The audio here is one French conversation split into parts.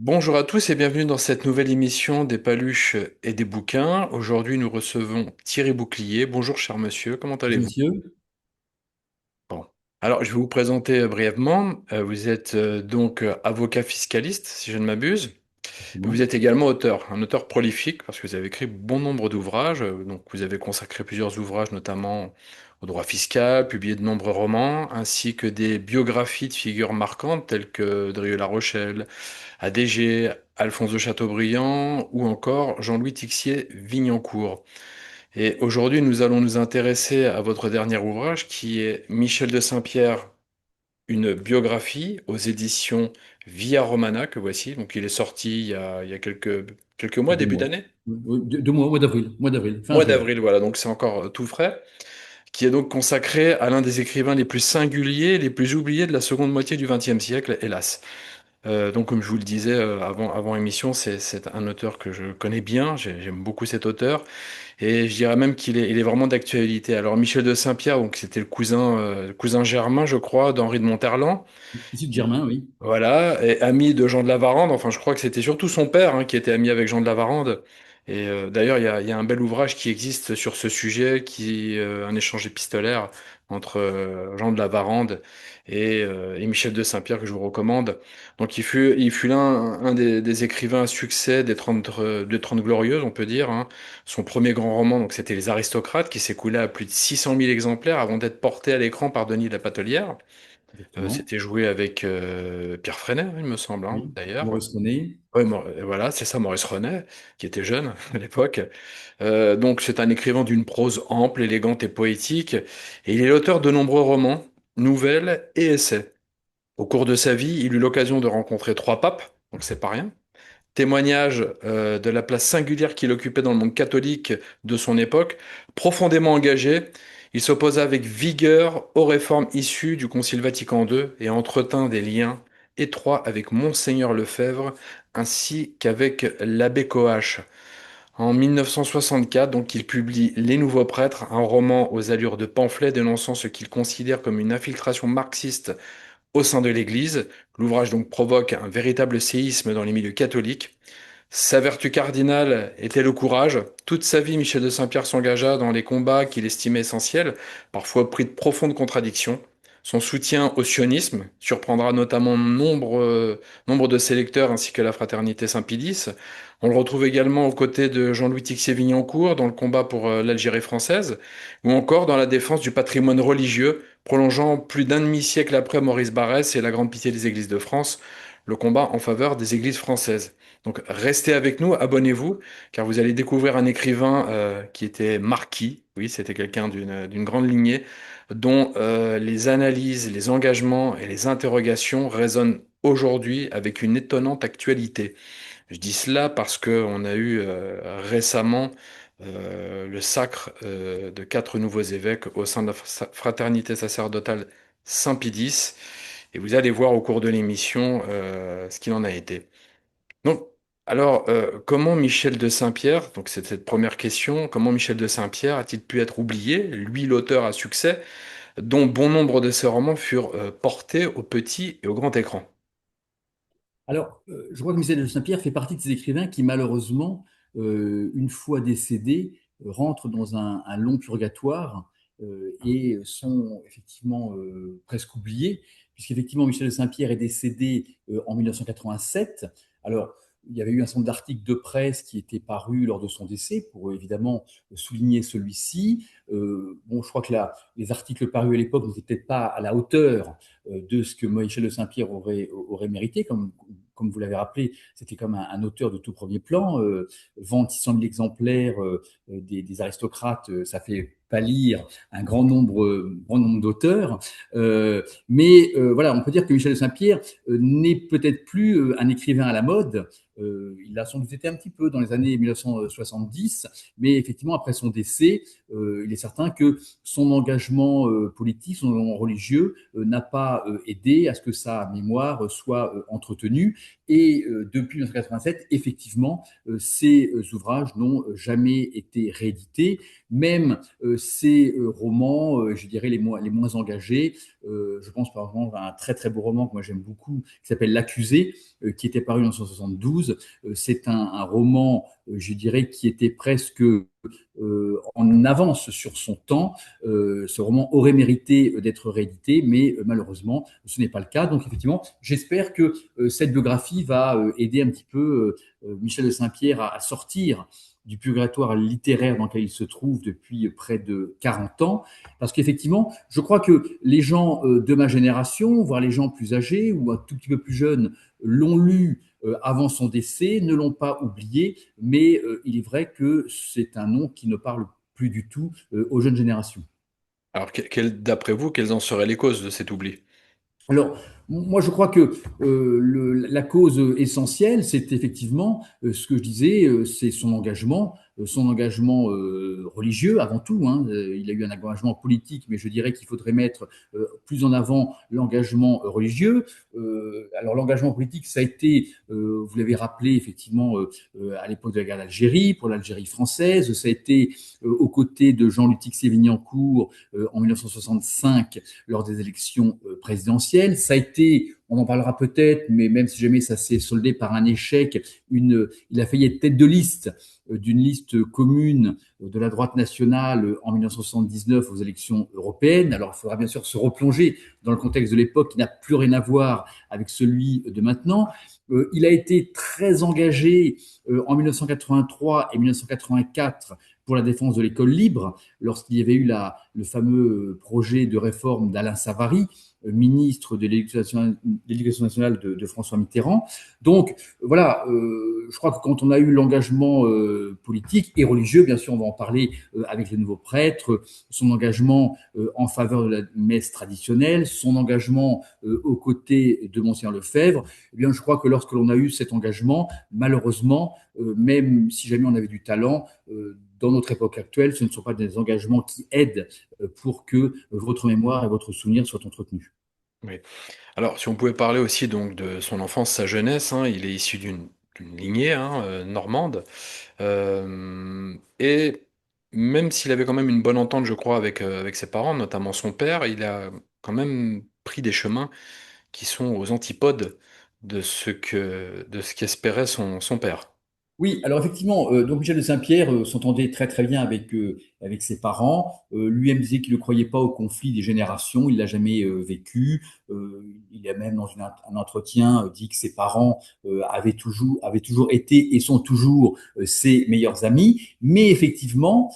Bonjour à tous et bienvenue dans cette nouvelle émission des paluches et des bouquins. Aujourd'hui, nous recevons Thierry Bouclier. Bonjour, cher monsieur, comment Bonjour allez-vous? monsieur, Bon. Alors, je vais vous présenter brièvement. Vous êtes avocat fiscaliste, si je ne m'abuse. Vous effectivement. êtes également auteur, un auteur prolifique, parce que vous avez écrit bon nombre d'ouvrages. Donc, vous avez consacré plusieurs ouvrages, notamment au droit fiscal, publié de nombreux romans, ainsi que des biographies de figures marquantes telles que Drieux La Rochelle, ADG, Alphonse de Chateaubriand ou encore Jean-Louis Tixier-Vignancourt. Et aujourd'hui, nous allons nous intéresser à votre dernier ouvrage qui est Michel de Saint-Pierre, une biographie aux éditions Via Romana que voici. Donc il est sorti il y a quelques mois, Quelques début mois. d'année. Deux mois, mois d'avril, fin Mois avril. d'avril, voilà, donc c'est encore tout frais, qui est donc consacré à l'un des écrivains les plus singuliers, les plus oubliés de la seconde moitié du XXe siècle, hélas. Donc, comme je vous le disais avant émission, c'est un auteur que je connais bien. J'aime beaucoup cet auteur et je dirais même qu'il est vraiment d'actualité. Alors, Michel de Saint-Pierre, donc c'était le cousin germain, je crois, d'Henri de Monterland. Issu de Germain, oui. Voilà, et ami de Jean de la Varande. Enfin, je crois que c'était surtout son père qui était ami avec Jean de la Varande. Et d'ailleurs, il y a un bel ouvrage qui existe sur ce sujet, un échange épistolaire entre Jean de la Varande et Michel de Saint-Pierre que je vous recommande. Donc, il fut l'un un des écrivains à succès des 30 Glorieuses, on peut dire. Son premier grand roman, donc, c'était Les Aristocrates, qui s'écoulait à plus de 600 000 exemplaires avant d'être porté à l'écran par Denis de la Patelière. Effectivement. C'était joué avec Pierre Freinet, il me semble, Oui. d'ailleurs. Maurice René. Ouais, voilà, c'est ça, Maurice Renet, qui était jeune à l'époque. Donc, c'est un écrivain d'une prose ample, élégante et poétique, et il est l'auteur de nombreux romans, nouvelles et essais. Au cours de sa vie, il eut l'occasion de rencontrer trois papes, donc c'est pas rien. Témoignage de la place singulière qu'il occupait dans le monde catholique de son époque, profondément engagé, il s'opposa avec vigueur aux réformes issues du Concile Vatican II et entretint des liens étroits avec Monseigneur Lefebvre ainsi qu'avec l'abbé Coache. En 1964, donc, il publie Les Nouveaux Prêtres, un roman aux allures de pamphlet dénonçant ce qu'il considère comme une infiltration marxiste au sein de l'Église. L'ouvrage donc provoque un véritable séisme dans les milieux catholiques. Sa vertu cardinale était le courage. Toute sa vie, Michel de Saint-Pierre s'engagea dans les combats qu'il estimait essentiels, parfois pris de profondes contradictions. Son soutien au sionisme surprendra notamment nombre de ses lecteurs ainsi que la fraternité Saint-Pédis. On le retrouve également aux côtés de Jean-Louis Tixier-Vignancourt dans le combat pour l'Algérie française, ou encore dans la défense du patrimoine religieux, prolongeant plus d'un demi-siècle après Maurice Barrès et la Grande Pitié des Églises de France, le combat en faveur des églises françaises. Donc restez avec nous, abonnez-vous, car vous allez découvrir un écrivain qui était marquis. Oui, c'était quelqu'un d'une grande lignée, dont les analyses, les engagements et les interrogations résonnent aujourd'hui avec une étonnante actualité. Je dis cela parce que on a eu récemment le sacre de quatre nouveaux évêques au sein de la fraternité sacerdotale Saint-Pédis, et vous allez voir au cours de l'émission ce qu'il en a été. Donc, alors, comment Michel de Saint-Pierre, donc c'est cette première question, comment Michel de Saint-Pierre a-t-il pu être oublié, lui l'auteur à succès, dont bon nombre de ses romans furent portés au petit et au grand écran? Alors, je crois que Michel de Saint-Pierre fait partie de ces écrivains qui, malheureusement, une fois décédés, rentrent dans un long purgatoire et sont effectivement presque oubliés, puisqu'effectivement, Michel de Saint-Pierre est décédé en 1987. Alors, il y avait eu un certain nombre d'articles de presse qui étaient parus lors de son décès pour évidemment souligner celui-ci. Bon, je crois que les articles parus à l'époque n'étaient peut-être pas à la hauteur de ce que Michel de Saint-Pierre aurait mérité, comme vous l'avez rappelé, c'était comme un auteur de tout premier plan. Vendre 600 000 exemplaires des aristocrates, ça fait pâlir un grand nombre d'auteurs. Mais voilà, on peut dire que Michel de Saint-Pierre n'est peut-être plus un écrivain à la mode. Il a sans doute été un petit peu dans les années 1970, mais effectivement, après son décès, il est certain que son engagement politique, son engagement religieux n'a pas aidé à ce que sa mémoire soit entretenue. Et depuis 1987, effectivement, ces ouvrages n'ont jamais été réédités. Même ces romans, je dirais les moins engagés. Je pense par exemple à un très très beau roman que moi j'aime beaucoup, qui s'appelle L'Accusé, qui était paru en 1972. C'est un roman, je dirais, qui était presque en avance sur son temps. Ce roman aurait mérité d'être réédité, mais malheureusement, ce n'est pas le cas. Donc effectivement, j'espère que cette biographie va aider un petit peu Michel de Saint-Pierre à sortir du purgatoire littéraire dans lequel il se trouve depuis près de 40 ans. Parce qu'effectivement, je crois que les gens de ma génération, voire les gens plus âgés ou un tout petit peu plus jeunes, l'ont lu avant son décès, ne l'ont pas oublié, mais il est vrai que c'est un nom qui ne parle plus du tout aux jeunes générations. Alors, d'après vous, quelles en seraient les causes de cet oubli? Alors, moi, je crois que la cause essentielle, c'est effectivement ce que je disais, c'est son engagement religieux avant tout. Hein. Il a eu un engagement politique, mais je dirais qu'il faudrait mettre plus en avant l'engagement religieux. Alors, l'engagement politique, ça a été, vous l'avez rappelé, effectivement, à l'époque de la guerre d'Algérie, pour l'Algérie française. Ça a été aux côtés de Jean Luc-Sévigné-Court en 1965 lors des élections présidentielles. Ça a été, on en parlera peut-être, mais même si jamais ça s'est soldé par un échec, il a failli être tête de liste d'une liste commune de la droite nationale en 1979 aux élections européennes. Alors, il faudra bien sûr se replonger dans le contexte de l'époque qui n'a plus rien à voir avec celui de maintenant. Il a été très engagé en 1983 et 1984 pour la défense de l'école libre, lorsqu'il y avait eu le fameux projet de réforme d'Alain Savary, ministre de l'Éducation nationale de François Mitterrand. Donc voilà, je crois que quand on a eu l'engagement politique et religieux, bien sûr, on va en parler avec les nouveaux prêtres, son engagement en faveur de la messe traditionnelle, son engagement aux côtés de Monseigneur Lefebvre, eh bien, je crois que lorsque l'on a eu cet engagement, malheureusement, même si jamais on avait du talent, dans notre époque actuelle, ce ne sont pas des engagements qui aident pour que votre mémoire et votre souvenir soient entretenus. Oui. Alors, si on pouvait parler aussi donc de son enfance, sa jeunesse, hein, il est issu d'une lignée hein, normande. Et même s'il avait quand même une bonne entente, je crois, avec ses parents, notamment son père, il a quand même pris des chemins qui sont aux antipodes de ce qu'espérait son père. Oui, alors effectivement, donc Michel de Saint-Pierre s'entendait très très bien avec ses parents. Lui-même disait qu'il ne croyait pas au conflit des générations, il l'a jamais vécu. Il a même dans un entretien dit que ses parents avaient toujours été et sont toujours ses meilleurs amis. Mais effectivement,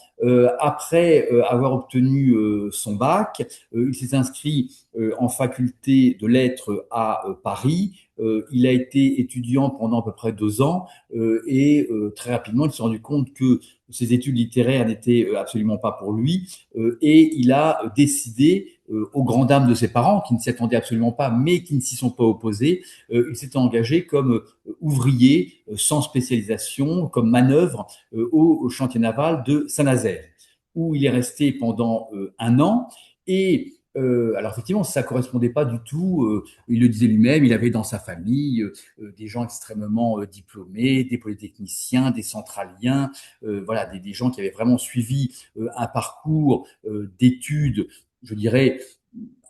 après avoir obtenu son bac, il s'est inscrit en faculté de lettres à Paris. Il a été étudiant pendant à peu près 2 ans et très rapidement, il s'est rendu compte que ses études littéraires n'étaient absolument pas pour lui et il a décidé, aux grandes dames de ses parents, qui ne s'y attendaient absolument pas, mais qui ne s'y sont pas opposés, il s'est engagé comme ouvrier sans spécialisation, comme manœuvre au chantier naval de Saint-Nazaire, où il est resté pendant un an. Et alors effectivement, ça ne correspondait pas du tout, il le disait lui-même, il avait dans sa famille des gens extrêmement diplômés, des polytechniciens, des centraliens, voilà, des gens qui avaient vraiment suivi un parcours d'études, je dirais,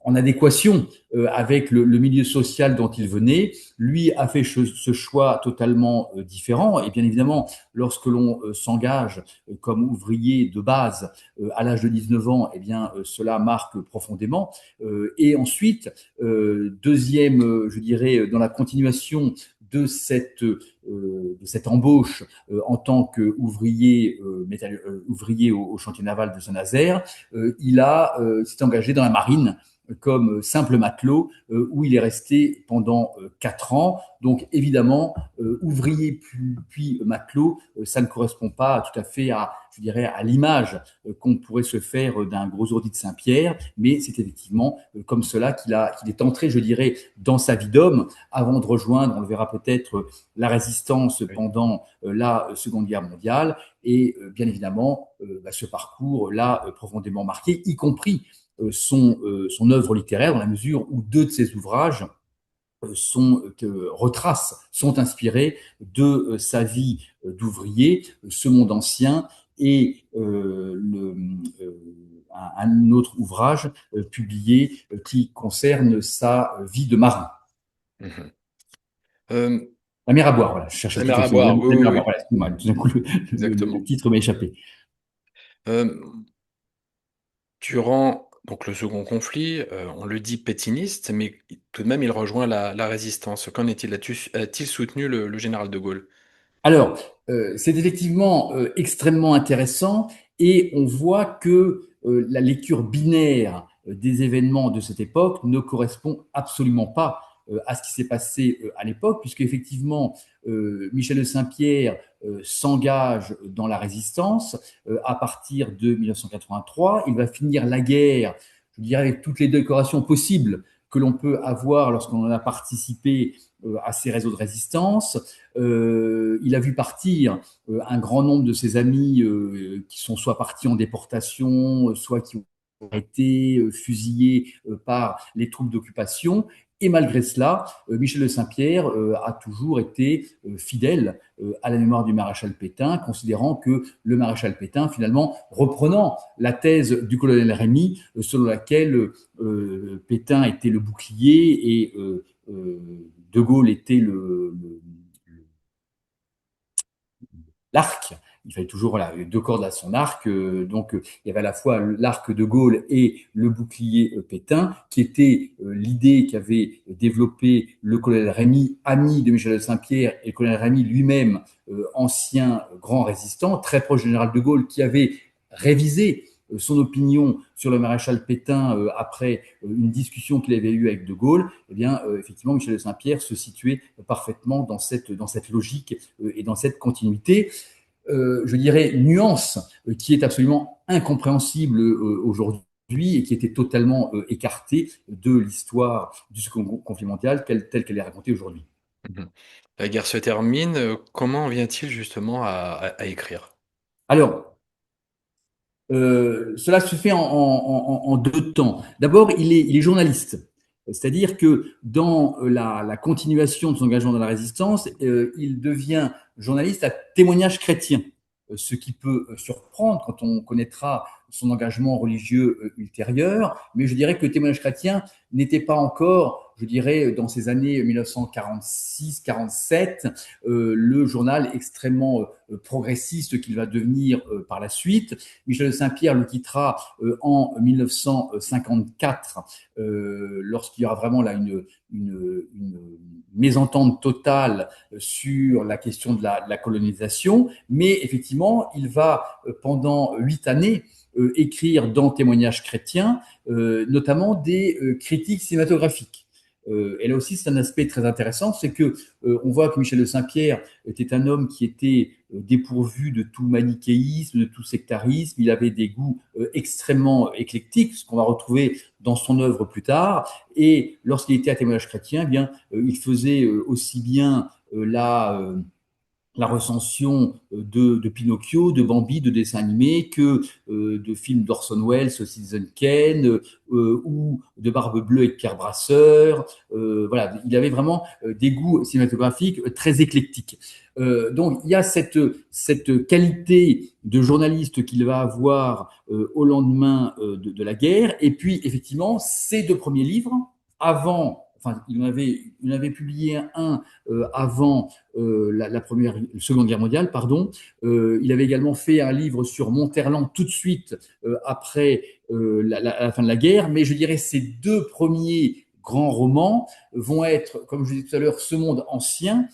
en adéquation avec le milieu social dont il venait. Lui a fait ce choix totalement différent. Et bien évidemment, lorsque l'on s'engage comme ouvrier de base à l'âge de 19 ans, eh bien, cela marque profondément. Et ensuite, deuxième, je dirais, dans la continuation de cette embauche en tant qu'ouvrier ouvrier au chantier naval de Saint-Nazaire, s'est engagé dans la marine comme simple matelot, où il est resté pendant 4 ans. Donc évidemment, ouvrier puis matelot, ça ne correspond pas tout à fait à, je dirais, à l'image qu'on pourrait se faire d'un gros ourdi de Saint-Pierre, mais c'est effectivement comme cela qu'il est entré, je dirais, dans sa vie d'homme, avant de rejoindre, on le verra peut-être, la résistance Oui. pendant la Seconde Guerre mondiale. Et bien évidemment, ce parcours l'a profondément marqué, y compris son œuvre littéraire, dans la mesure où deux de ses ouvrages sont inspirés de sa vie d'ouvrier, ce monde ancien et un autre ouvrage publié qui concerne sa vie de marin. Mhm. Euh, La mer à boire, voilà, je cherchais le la mer titre, à boire, oui, la mer oui, à boire, oui, voilà, excuse-moi, tout d'un coup, le exactement. titre m'a échappé. Euh, Durant donc le second conflit, on le dit pétiniste, mais tout de même il rejoint la résistance. Qu'en est-il? A-t-il soutenu le général de Gaulle? Alors, c'est effectivement extrêmement intéressant et on voit que la lecture binaire des événements de cette époque ne correspond absolument pas à ce qui s'est passé à l'époque, puisque effectivement, Michel de Saint-Pierre s'engage dans la résistance à partir de 1983. Il va finir la guerre, je dirais, avec toutes les décorations possibles que l'on peut avoir lorsqu'on a participé à ces réseaux de résistance. Il a vu partir un grand nombre de ses amis qui sont soit partis en déportation, soit qui ont été fusillés par les troupes d'occupation. Et malgré cela, Michel de Saint-Pierre a toujours été fidèle à la mémoire du maréchal Pétain, considérant que le maréchal Pétain, finalement, reprenant la thèse du colonel Rémy, selon laquelle Pétain était le bouclier et De Gaulle était l'arc. Il fallait toujours voilà, deux cordes à son arc. Donc, il y avait à la fois l'arc de Gaulle et le bouclier Pétain, qui était l'idée qu'avait développé le colonel Rémy, ami de Michel de Saint-Pierre, et le colonel Rémy lui-même, ancien grand résistant, très proche du général de Gaulle, qui avait révisé son opinion sur le maréchal Pétain après une discussion qu'il avait eue avec De Gaulle, eh bien, effectivement, Michel de Saint-Pierre se situait parfaitement dans cette logique et dans cette continuité. Je dirais, nuance qui est absolument incompréhensible aujourd'hui et qui était totalement écartée de l'histoire du second conflit mondial telle qu'elle est racontée aujourd'hui. Mhm. La guerre se termine. Comment vient-il justement à écrire? Alors, cela se fait en deux temps. D'abord, il est journaliste. C'est-à-dire que dans la continuation de son engagement dans la résistance, il devient journaliste à témoignage chrétien, ce qui peut surprendre quand on connaîtra son engagement religieux ultérieur. Mais je dirais que le témoignage chrétien n'était pas encore, je dirais, dans ces années 1946-47, le journal extrêmement progressiste qu'il va devenir par la suite. Michel de Saint-Pierre le quittera en 1954, lorsqu'il y aura vraiment là une mésentente totale sur la question de la colonisation. Mais effectivement, il va pendant 8 années écrire dans Témoignages chrétiens, notamment des critiques cinématographiques. Et là aussi, c'est un aspect très intéressant, c'est que on voit que Michel de Saint-Pierre était un homme qui était dépourvu de tout manichéisme, de tout sectarisme. Il avait des goûts extrêmement éclectiques, ce qu'on va retrouver dans son œuvre plus tard. Et lorsqu'il était à Témoignage chrétien, eh bien, il faisait aussi bien la recension de Pinocchio, de Bambi, de dessins animés, que de films d'Orson Welles, Citizen Kane, ou de Barbe Bleue avec Pierre Brasseur. Voilà, il avait vraiment des goûts cinématographiques très éclectiques. Donc il y a cette qualité de journaliste qu'il va avoir au lendemain de la guerre. Et puis effectivement, ces deux premiers livres, avant, enfin il en avait publié un avant la Seconde Guerre mondiale, pardon. Il avait également fait un livre sur Monterland tout de suite après la fin de la guerre, mais je dirais ces deux premiers grands romans vont être, comme je disais tout à l'heure, Ce monde ancien,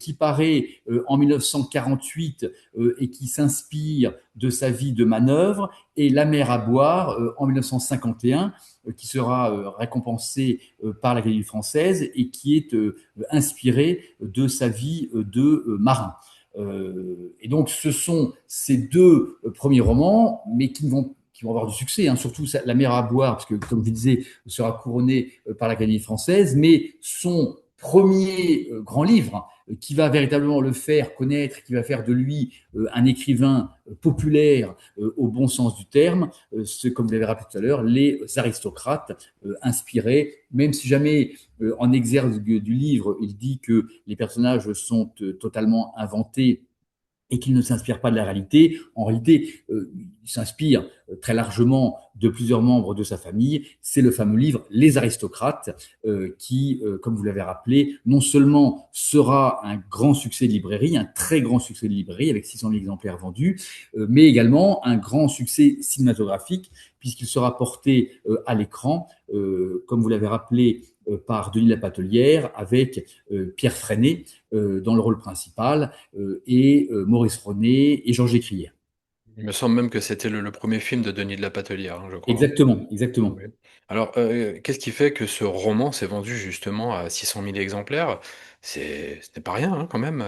qui paraît en 1948 et qui s'inspire de sa vie de manœuvre, et La mer à boire en 1951, qui sera récompensé par l'Académie française et qui est inspiré de sa vie de marin. Et donc, ce sont ces deux premiers romans, mais qui vont avoir du succès, hein, surtout La mer à boire, parce que, comme je disais, sera couronné par l'Académie française, mais son premier grand livre, qui va véritablement le faire connaître, qui va faire de lui un écrivain populaire au bon sens du terme, c'est, comme vous l'avez rappelé tout à l'heure, Les aristocrates, inspirés, même si jamais en exergue du livre, il dit que les personnages sont totalement inventés et qu'il ne s'inspire pas de la réalité. En réalité, il s'inspire très largement de plusieurs membres de sa famille. C'est le fameux livre Les Aristocrates, qui, comme vous l'avez rappelé, non seulement sera un grand succès de librairie, un très grand succès de librairie avec 600 000 exemplaires vendus, mais également un grand succès cinématographique puisqu'il sera porté à l'écran, comme vous l'avez rappelé, par Denis Lapatelière, avec Pierre Freinet dans le rôle principal, et Maurice Ronet et Georges Écrière. Il me semble même que c'était le premier film de Denis de la Patelière, hein, je crois. Exactement, exactement. Oui. Alors, qu'est-ce qui fait que ce roman s'est vendu justement à 600 000 exemplaires? C'était pas rien, hein, quand même.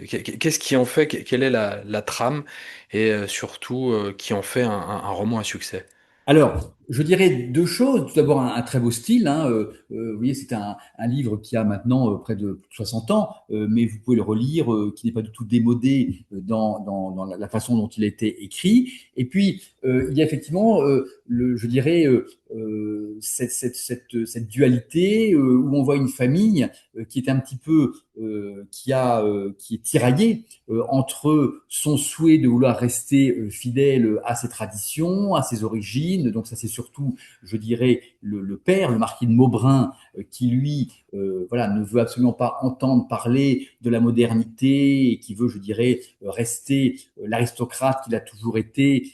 Qu'est-ce qui en fait, quelle est la trame et surtout qui en fait un roman à succès? Alors, je dirais deux choses. Tout d'abord, un très beau style, hein. Vous voyez, c'est un livre qui a maintenant près de 60 ans, mais vous pouvez le relire, qui n'est pas du tout démodé dans la façon dont il a été écrit. Et puis, il y a effectivement, je dirais, cette dualité où on voit une famille qui est un petit peu, qui est tiraillée entre son souhait de vouloir rester fidèle à ses traditions, à ses origines. Donc ça, c'est surtout, je dirais, le père, le marquis de Maubrin, qui lui, voilà, ne veut absolument pas entendre parler de la modernité et qui veut, je dirais, rester l'aristocrate qu'il a toujours été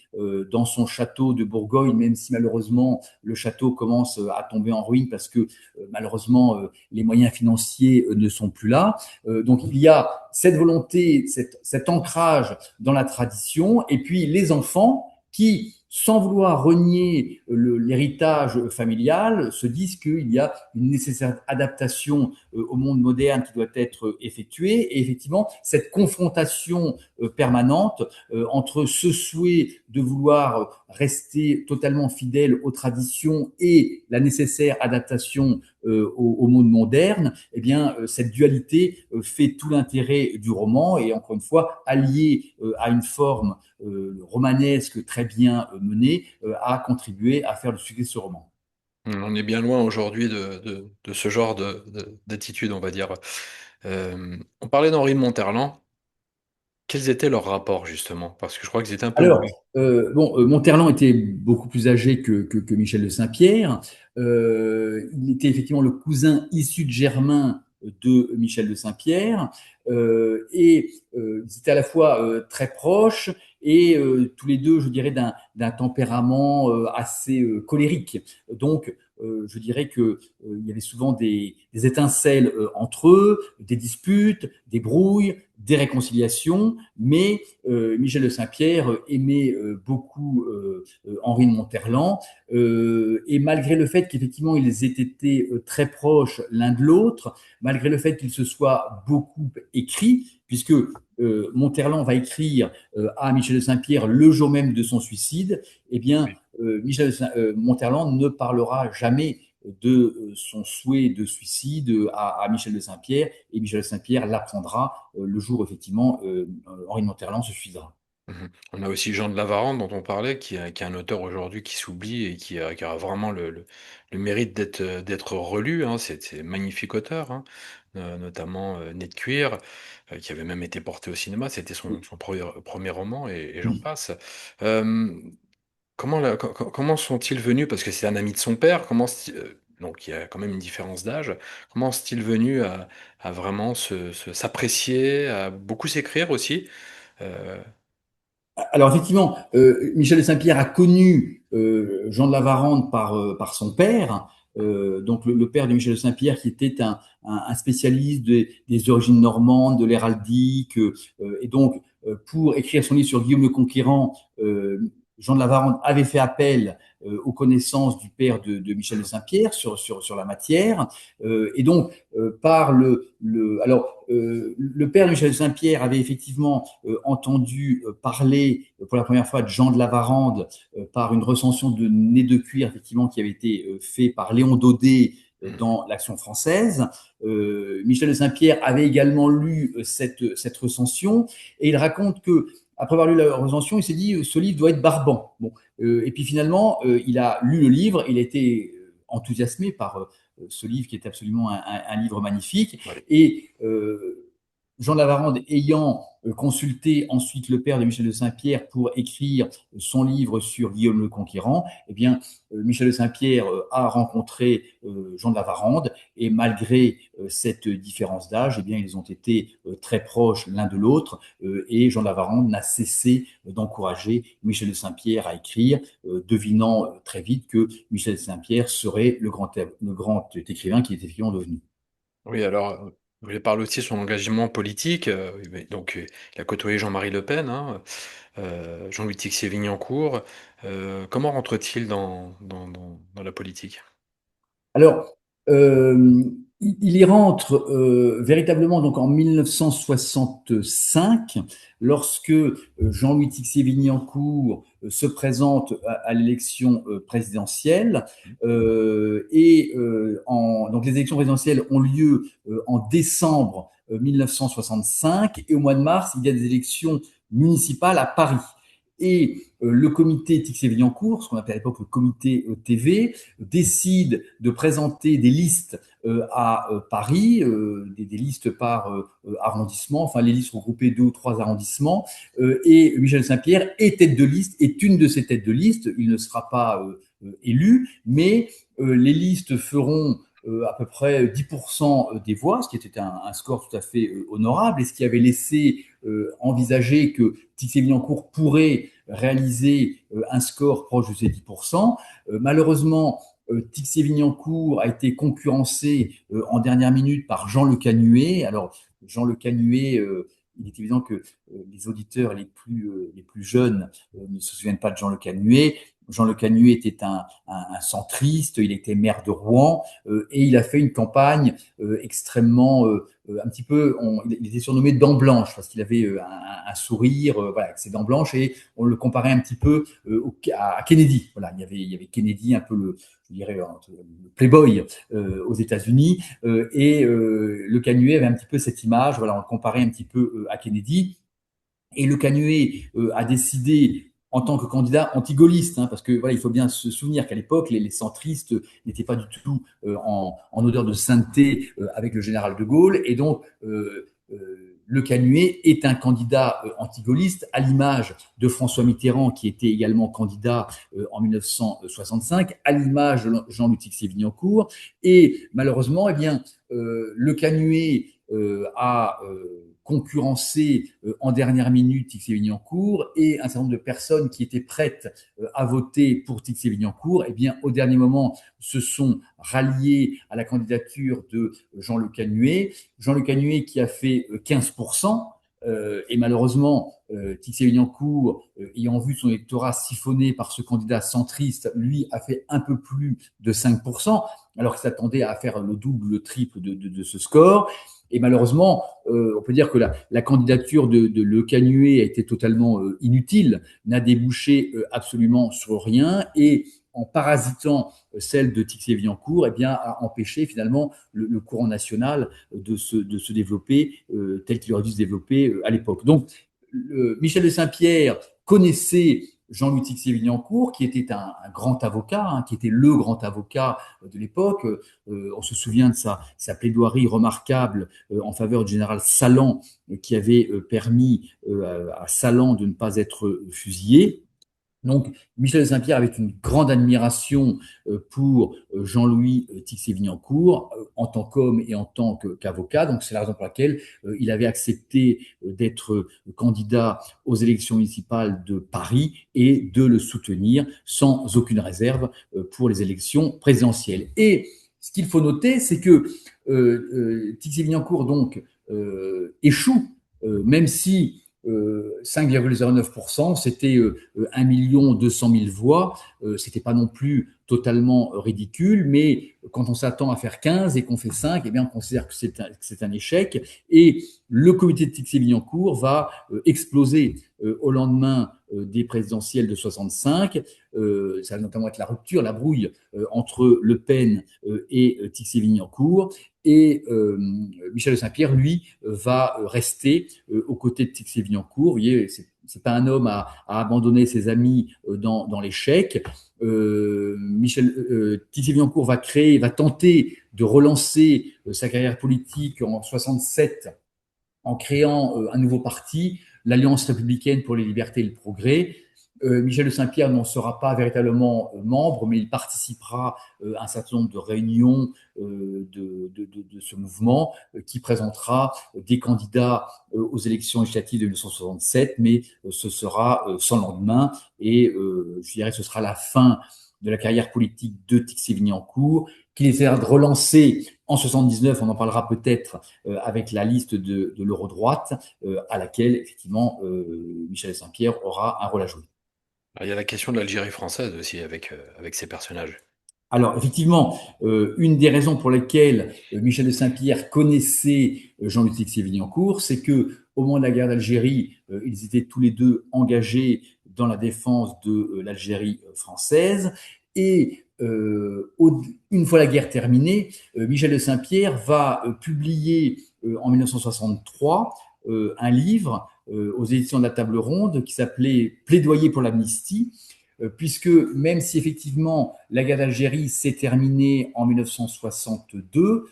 dans son château de Bourgogne, même si malheureusement le château commence à tomber en ruine parce que malheureusement les moyens financiers ne sont plus là. Donc il y a cette volonté, cet ancrage dans la tradition, et puis les enfants qui, sans vouloir renier l'héritage familial, se disent qu'il y a une nécessaire adaptation au monde moderne qui doit être effectuée. Et effectivement, cette confrontation permanente entre ce souhait de vouloir rester totalement fidèle aux traditions et la nécessaire adaptation au monde moderne, eh bien, cette dualité fait tout l'intérêt du roman et encore une fois, allié à une forme romanesque très bien menée, a contribué à faire le succès de ce roman. On est bien loin aujourd'hui de ce genre d'attitude, on va dire. On parlait d'Henri de Monterland. Quels étaient leurs rapports justement? Parce que je crois qu'ils étaient un peu Alors, liés. bon, Monterland était beaucoup plus âgé que Michel de Saint-Pierre. Il était effectivement le cousin issu de Germain de Michel de Saint-Pierre. Et ils étaient à la fois très proches et tous les deux, je dirais, d'un tempérament assez colérique. Donc, je dirais que il y avait souvent des étincelles entre eux, des disputes, des brouilles, des réconciliations, mais Michel de Saint-Pierre aimait beaucoup Henri de Monterland, et malgré le fait qu'effectivement ils aient été très proches l'un de l'autre, malgré le fait qu'ils se soient beaucoup écrits, puisque Monterland va écrire à Michel de Saint-Pierre le jour même de son suicide, eh bien Oui. Monterland ne parlera jamais de son souhait de suicide à Michel de Saint-Pierre, et Michel de Saint-Pierre l'apprendra le jour où effectivement Henri de Monterland se suicidera. Mhm. On a aussi Jean de Lavarande dont on parlait, qui est un auteur aujourd'hui qui s'oublie et qui a vraiment le mérite d'être relu, hein. C'est un magnifique auteur, hein. Notamment Nez de cuir, qui avait même été porté au cinéma. C'était son premier roman et j'en Oui. passe. Euh, comment sont-ils venus? Parce que c'est un ami de son père. Donc il y a quand même une différence d'âge. Comment sont-ils venus à vraiment s'apprécier, à beaucoup s'écrire aussi? Euh, Alors effectivement, Michel de Saint-Pierre a connu Jean de la Varande par son père, donc le père de Michel de Saint-Pierre qui était un spécialiste des origines normandes, de l'héraldique, et donc pour écrire son livre sur Guillaume le Conquérant, Jean de la Varande avait fait appel aux connaissances du père de Michel de Saint-Pierre sur la matière, et donc par alors le père de Michel de Saint-Pierre avait effectivement entendu parler pour la première fois de Jean de la Varande par une recension de Nez de cuir, effectivement, qui avait été fait par Léon Daudet dans l'Action française. Michel de Saint-Pierre avait également lu cette recension et il raconte que après avoir lu la recension, il s'est dit ce livre doit être barbant. Bon, et puis finalement, il a lu le livre, il a été enthousiasmé par ce livre qui est absolument un livre magnifique ouais. et Jean de Lavarande ayant consulté ensuite le père de Michel de Saint-Pierre pour écrire son livre sur Guillaume le Conquérant, eh bien, Michel de Saint-Pierre a rencontré Jean de Lavarande et malgré cette différence d'âge, eh bien, ils ont été très proches l'un de l'autre et Jean de Lavarande n'a cessé d'encourager Michel de Saint-Pierre à écrire, devinant très vite que Michel de Saint-Pierre serait le grand écrivain qu'il est effectivement devenu. Oui, alors, vous voulez parler aussi de son engagement politique. Donc, il a côtoyé Jean-Marie Le Pen, hein, Jean-Louis Tixier-Vignancourt. Comment rentre-t-il dans la politique? Alors, il y rentre véritablement donc en 1965, lorsque Jean-Louis Tixier-Vignancourt se présente à l'élection présidentielle. Donc les élections présidentielles ont lieu en décembre 1965 et au mois de mars, il y a des élections municipales à Paris. Et le comité Tixier-Vignancourt, ce qu'on appelait à l'époque le comité TV, décide de présenter des listes à Paris, des listes par arrondissement, enfin les listes regroupées 2 ou 3 arrondissements, et Michel Saint-Pierre est tête de liste, est une de ces têtes de liste, il ne sera pas élu, mais les listes feront à peu près 10% des voix, ce qui était un score tout à fait honorable, et ce qui avait laissé envisager que Tixier-Vignancourt pourrait réaliser un score proche de ces 10%. Malheureusement, Tixier-Vignancourt a été concurrencé en dernière minute par Jean Le Canuet. Alors, Jean Le Canuet, il est évident que les auditeurs les plus jeunes ne se souviennent pas de Jean Le Canuet. Jean Le Canuet était un centriste, il était maire de Rouen et il a fait une campagne extrêmement, un petit peu, il était surnommé Dent Blanche parce qu'il avait un sourire, voilà, avec ses dents blanches et on le comparait un petit peu à Kennedy. Voilà, il y avait Kennedy, un peu je dirais, le playboy aux États-Unis, et Le Canuet avait un petit peu cette image. Voilà, on le comparait un petit peu à Kennedy. Et Le Canuet a décidé en tant que candidat anti-gaulliste, hein, parce que voilà, il faut bien se souvenir qu'à l'époque, les centristes n'étaient pas du tout en odeur de sainteté avec le général de Gaulle, et donc Le Canuet est un candidat anti-gaulliste, à l'image de François Mitterrand, qui était également candidat en 1965, à l'image de Jean-Louis Tixier-Vignancourt, et malheureusement, eh bien, Le Canuet a concurrencé en dernière minute Tixier-Vignancourt et un certain nombre de personnes qui étaient prêtes à voter pour Tixier-Vignancourt, eh bien, au dernier moment, se sont ralliés à la candidature de Jean Le Canuet. Jean Le Canuet qui a fait 15%. Et malheureusement, Tixier-Vignancourt, ayant vu son électorat siphonné par ce candidat centriste, lui a fait un peu plus de 5%, alors qu'il s'attendait à faire le double, le triple de ce score. Et malheureusement, on peut dire que la candidature de Le Canuet a été totalement inutile, n'a débouché absolument sur rien, et en parasitant celle de Tixier-Vignancourt, eh bien, a empêché finalement le courant national de se développer tel qu'il aurait dû se développer à l'époque. Donc, Michel de Saint-Pierre connaissait Jean-Louis Tixier-Vignancourt, qui était un grand avocat, hein, qui était le grand avocat de l'époque. On se souvient de sa plaidoirie remarquable en faveur du général Salan, qui avait permis à Salan de ne pas être fusillé. Donc, Michel de Saint-Pierre avait une grande admiration pour Jean-Louis Tixier-Vignancourt en tant qu'homme et en tant qu'avocat. Donc, c'est la raison pour laquelle il avait accepté d'être candidat aux élections municipales de Paris et de le soutenir sans aucune réserve pour les élections présidentielles. Et ce qu'il faut noter, c'est que Tixier-Vignancourt donc échoue, même si 5,09%, c'était 1 200 000 voix. C'était pas non plus totalement ridicule, mais quand on s'attend à faire 15 et qu'on fait 5, eh bien, on considère que c'est un échec. Et le comité de Tixier-Vignancourt va exploser au lendemain des présidentielles de 65. Ça va notamment être la rupture, la brouille entre Le Pen et Tixier-Vignancourt. Et Michel de Saint-Pierre, lui, va rester aux côtés de Tixier-Vignancourt. Vous voyez, c'est pas un homme à abandonner ses amis dans l'échec. Tixier-Vignancourt va tenter de relancer sa carrière politique en 67 en créant un nouveau parti, l'Alliance républicaine pour les libertés et le progrès. Michel de Saint-Pierre n'en sera pas véritablement membre, mais il participera à un certain nombre de réunions de ce mouvement qui présentera des candidats aux élections législatives de 1967, mais ce sera sans lendemain et je dirais que ce sera la fin de la carrière politique de Tixier-Vignancourt, qu'il essaiera de relancer en 79, on en parlera peut-être avec la liste de l'Eurodroite, à laquelle effectivement Michel de Saint-Pierre aura un rôle à jouer. Ah, il y a la question de l'Algérie française aussi avec ces personnages. Alors, effectivement, une des raisons pour lesquelles Michel de Saint-Pierre connaissait Jean-Luc Texier-Vignancourt, c'est que au moment de la guerre d'Algérie, ils étaient tous les deux engagés dans la défense de l'Algérie française. Et une fois la guerre terminée, Michel de Saint-Pierre va publier en 1963 un livre aux éditions de la Table Ronde qui s'appelait Plaidoyer pour l'amnistie, puisque même si effectivement la guerre d'Algérie s'est terminée en 1962,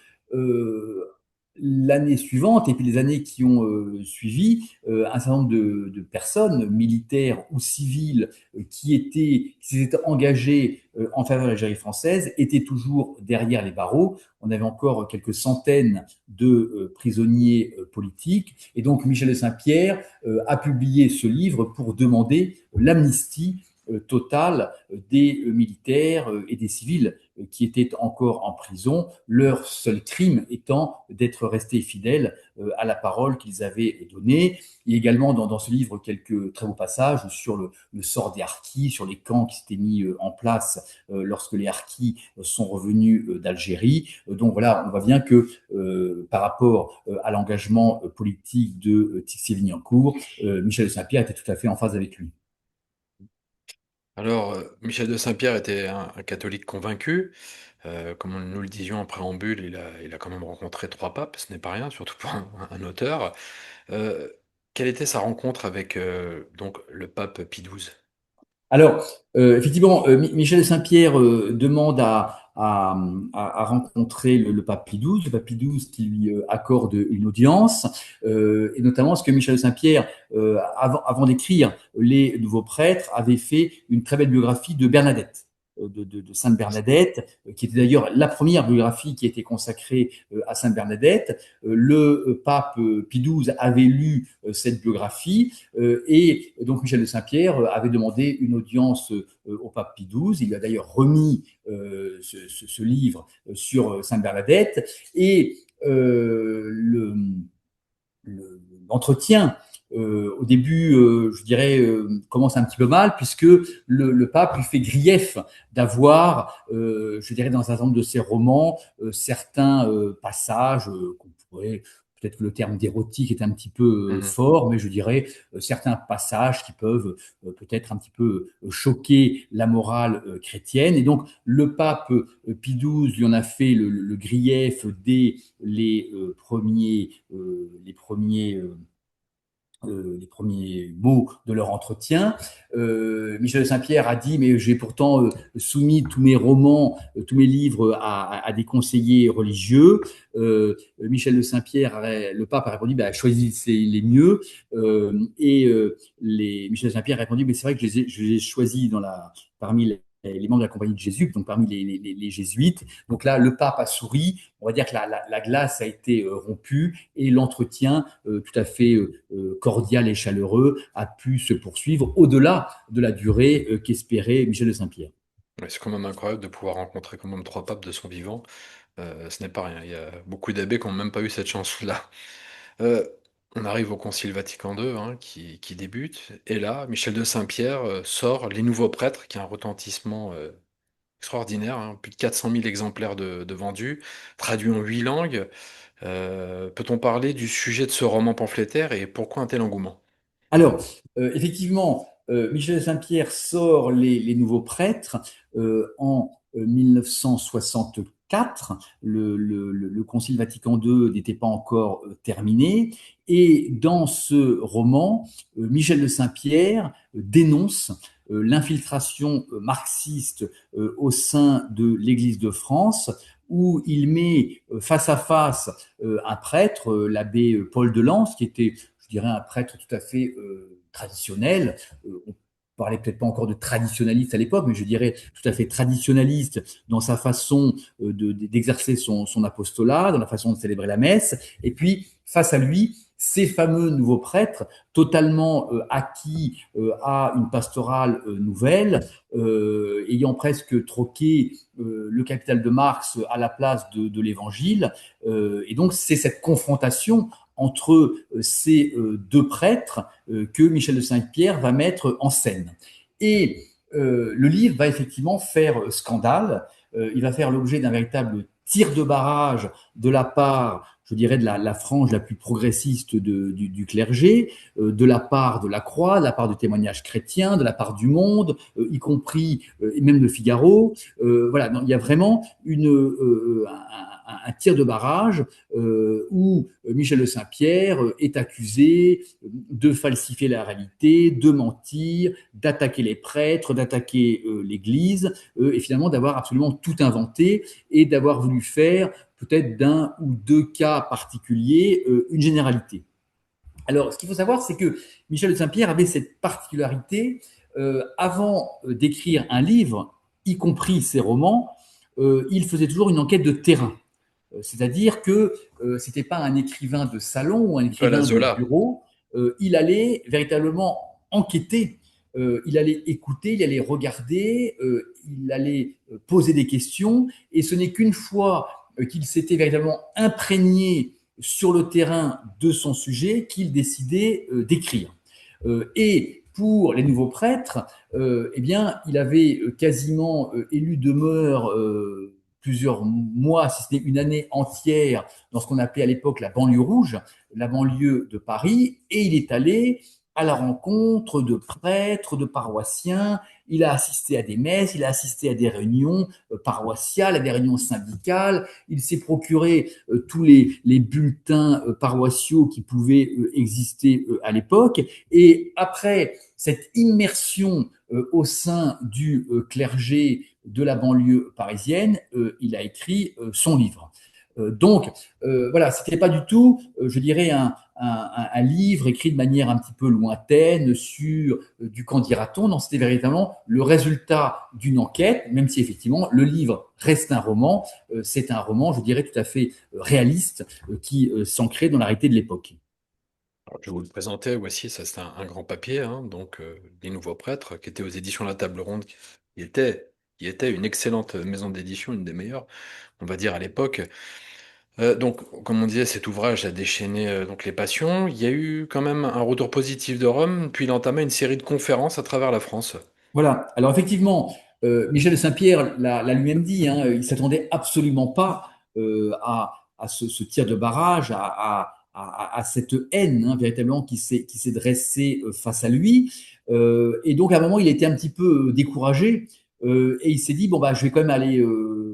l'année suivante et puis les années qui ont suivi, un certain nombre de personnes, militaires ou civiles, qui s'étaient engagées en faveur de l'Algérie française, étaient toujours derrière les barreaux. On avait encore quelques centaines de prisonniers politiques. Et donc Michel de Saint-Pierre a publié ce livre pour demander l'amnistie totale des militaires et des civils qui étaient encore en prison, leur seul crime étant d'être restés fidèles à la parole qu'ils avaient donnée. Il y a également dans ce livre quelques très beaux passages sur le sort des harkis, sur les camps qui s'étaient mis en place lorsque les harkis sont revenus d'Algérie. Donc voilà, on voit bien que par rapport à l'engagement politique de Tixier-Vignancourt, Michel de Saint-Pierre était tout à fait en phase avec lui. Alors, Michel de Saint-Pierre était un catholique convaincu. Comme nous le disions en préambule, il a quand même rencontré trois papes, ce n'est pas rien, surtout pour un auteur. Euh, Quelle était sa rencontre avec donc le pape Pie XII? Alors, effectivement, Michel de Saint-Pierre demande à rencontrer le pape Pie XII, le pape Pie XII qui lui accorde une audience, et notamment ce que Michel de Saint-Pierre, avant d'écrire Les Nouveaux Prêtres, avait fait une très belle biographie de Bernadette, de Sainte Bernadette, qui était d'ailleurs la première biographie qui a été consacrée à Sainte Bernadette. Le pape Pie XII avait lu cette biographie et donc Michel de Saint-Pierre avait demandé une audience au pape Pie XII. Il lui a d'ailleurs remis ce livre sur Sainte Bernadette. Et l'entretien, au début, je dirais, commence un petit peu mal, puisque le pape lui fait grief d'avoir, je dirais, dans un certain nombre de ses romans, certains passages qu'on pourrait, peut-être que le terme d'érotique est un petit peu Mhm. fort, mais je dirais certains passages qui peuvent peut-être un petit peu choquer la morale chrétienne. Et donc, le pape Pie XII lui en a fait le grief dès les premiers mots de leur entretien. Michel de Saint-Pierre a dit, mais j'ai pourtant soumis tous mes romans, tous mes livres à des conseillers religieux. Michel de Saint-Pierre, le pape a répondu, bah, choisissez les mieux. Michel de Saint-Pierre a répondu, mais c'est vrai que je les ai choisis parmi les membres de la Compagnie de Jésus, donc parmi les jésuites. Donc là, le pape a souri. On va dire que la glace a été rompue et l'entretien tout à fait cordial et chaleureux a pu se poursuivre au-delà de la durée qu'espérait Michel de Saint-Pierre. Ouais, c'est quand même incroyable de pouvoir rencontrer quand même trois papes de son vivant. Ce n'est pas rien. Il y a beaucoup d'abbés qui n'ont même pas eu cette chance-là. Euh, on arrive au Concile Vatican II hein, qui débute. Et là, Michel de Saint-Pierre sort Les Nouveaux Prêtres, qui a un retentissement extraordinaire. Hein, plus de 400 000 exemplaires de vendus, traduits en 8 langues. Peut-on parler du sujet de ce roman pamphlétaire et pourquoi un tel engouement? Alors, effectivement, Michel de Saint-Pierre sort les Nouveaux Prêtres en 1964. Le Concile Vatican II n'était pas encore terminé. Et dans ce roman, Michel de Saint-Pierre dénonce l'infiltration marxiste au sein de l'Église de France où il met face à face un prêtre, l'abbé Paul de Lens, qui était, je dirais, un prêtre tout à fait traditionnel. On parlait peut-être pas encore de traditionnaliste à l'époque, mais je dirais tout à fait traditionnaliste dans sa façon d'exercer son apostolat, dans la façon de célébrer la messe. Et puis, face à lui, ces fameux nouveaux prêtres, totalement acquis à une pastorale nouvelle, ayant presque troqué le capital de Marx à la place de l'Évangile. Et donc, c'est cette confrontation entre ces deux prêtres que Michel de Saint-Pierre va mettre en scène. Et le livre va effectivement faire scandale. Il va faire l'objet d'un véritable tir de barrage de la part, je dirais, de la frange la plus progressiste du clergé, de la part de la Croix, de la part du témoignage chrétien, de la part du Monde, y compris et même de Figaro. Voilà, donc, il y a vraiment un tir de barrage où Michel de Saint-Pierre est accusé de falsifier la réalité, de mentir, d'attaquer les prêtres, d'attaquer l'Église, et finalement d'avoir absolument tout inventé et d'avoir voulu faire peut-être d'un ou deux cas particuliers une généralité. Alors, ce qu'il faut savoir, c'est que Michel de Saint-Pierre avait cette particularité, avant d'écrire un livre, y compris ses romans, il faisait toujours une enquête de terrain. C'est-à-dire que ce n'était pas un écrivain de salon ou un À la écrivain de Zola. bureau. Il allait véritablement enquêter, il allait écouter, il allait regarder, il allait poser des questions. Et ce n'est qu'une fois qu'il s'était véritablement imprégné sur le terrain de son sujet qu'il décidait d'écrire. Et pour les nouveaux prêtres, eh bien, il avait quasiment élu demeure plusieurs mois, si ce n'est une année entière, dans ce qu'on appelait à l'époque la banlieue rouge, la banlieue de Paris, et il est allé à la rencontre de prêtres, de paroissiens. Il a assisté à des messes, il a assisté à des réunions paroissiales, à des réunions syndicales. Il s'est procuré tous les bulletins paroissiaux qui pouvaient exister à l'époque. Et après cette immersion au sein du clergé de la banlieue parisienne, il a écrit son livre. Donc, voilà, c'était pas du tout, je dirais, un livre écrit de manière un petit peu lointaine sur du qu'en dira-t-on. Non, c'était véritablement le résultat d'une enquête, même si effectivement le livre reste un roman. C'est un roman, je dirais, tout à fait réaliste qui s'ancrait dans la réalité de l'époque. Alors, je vais vous le présenter. Voici, ça c'est un grand papier, hein, donc Les Nouveaux Prêtres, qui était aux éditions La Table Ronde, qui était, qui était une excellente maison d'édition, une des meilleures, on va dire, à l'époque. Donc, comme on disait, cet ouvrage a déchaîné donc les passions. Il y a eu quand même un retour positif de Rome, puis il a entamé une série de conférences à travers la France. Voilà. Alors effectivement, Michel de Saint-Pierre l'a lui-même dit, hein, il s'attendait absolument pas à ce tir de barrage, à cette haine hein, véritablement qui s'est dressée face à lui. Et donc à un moment, il était un petit peu découragé et il s'est dit bon bah je vais quand même aller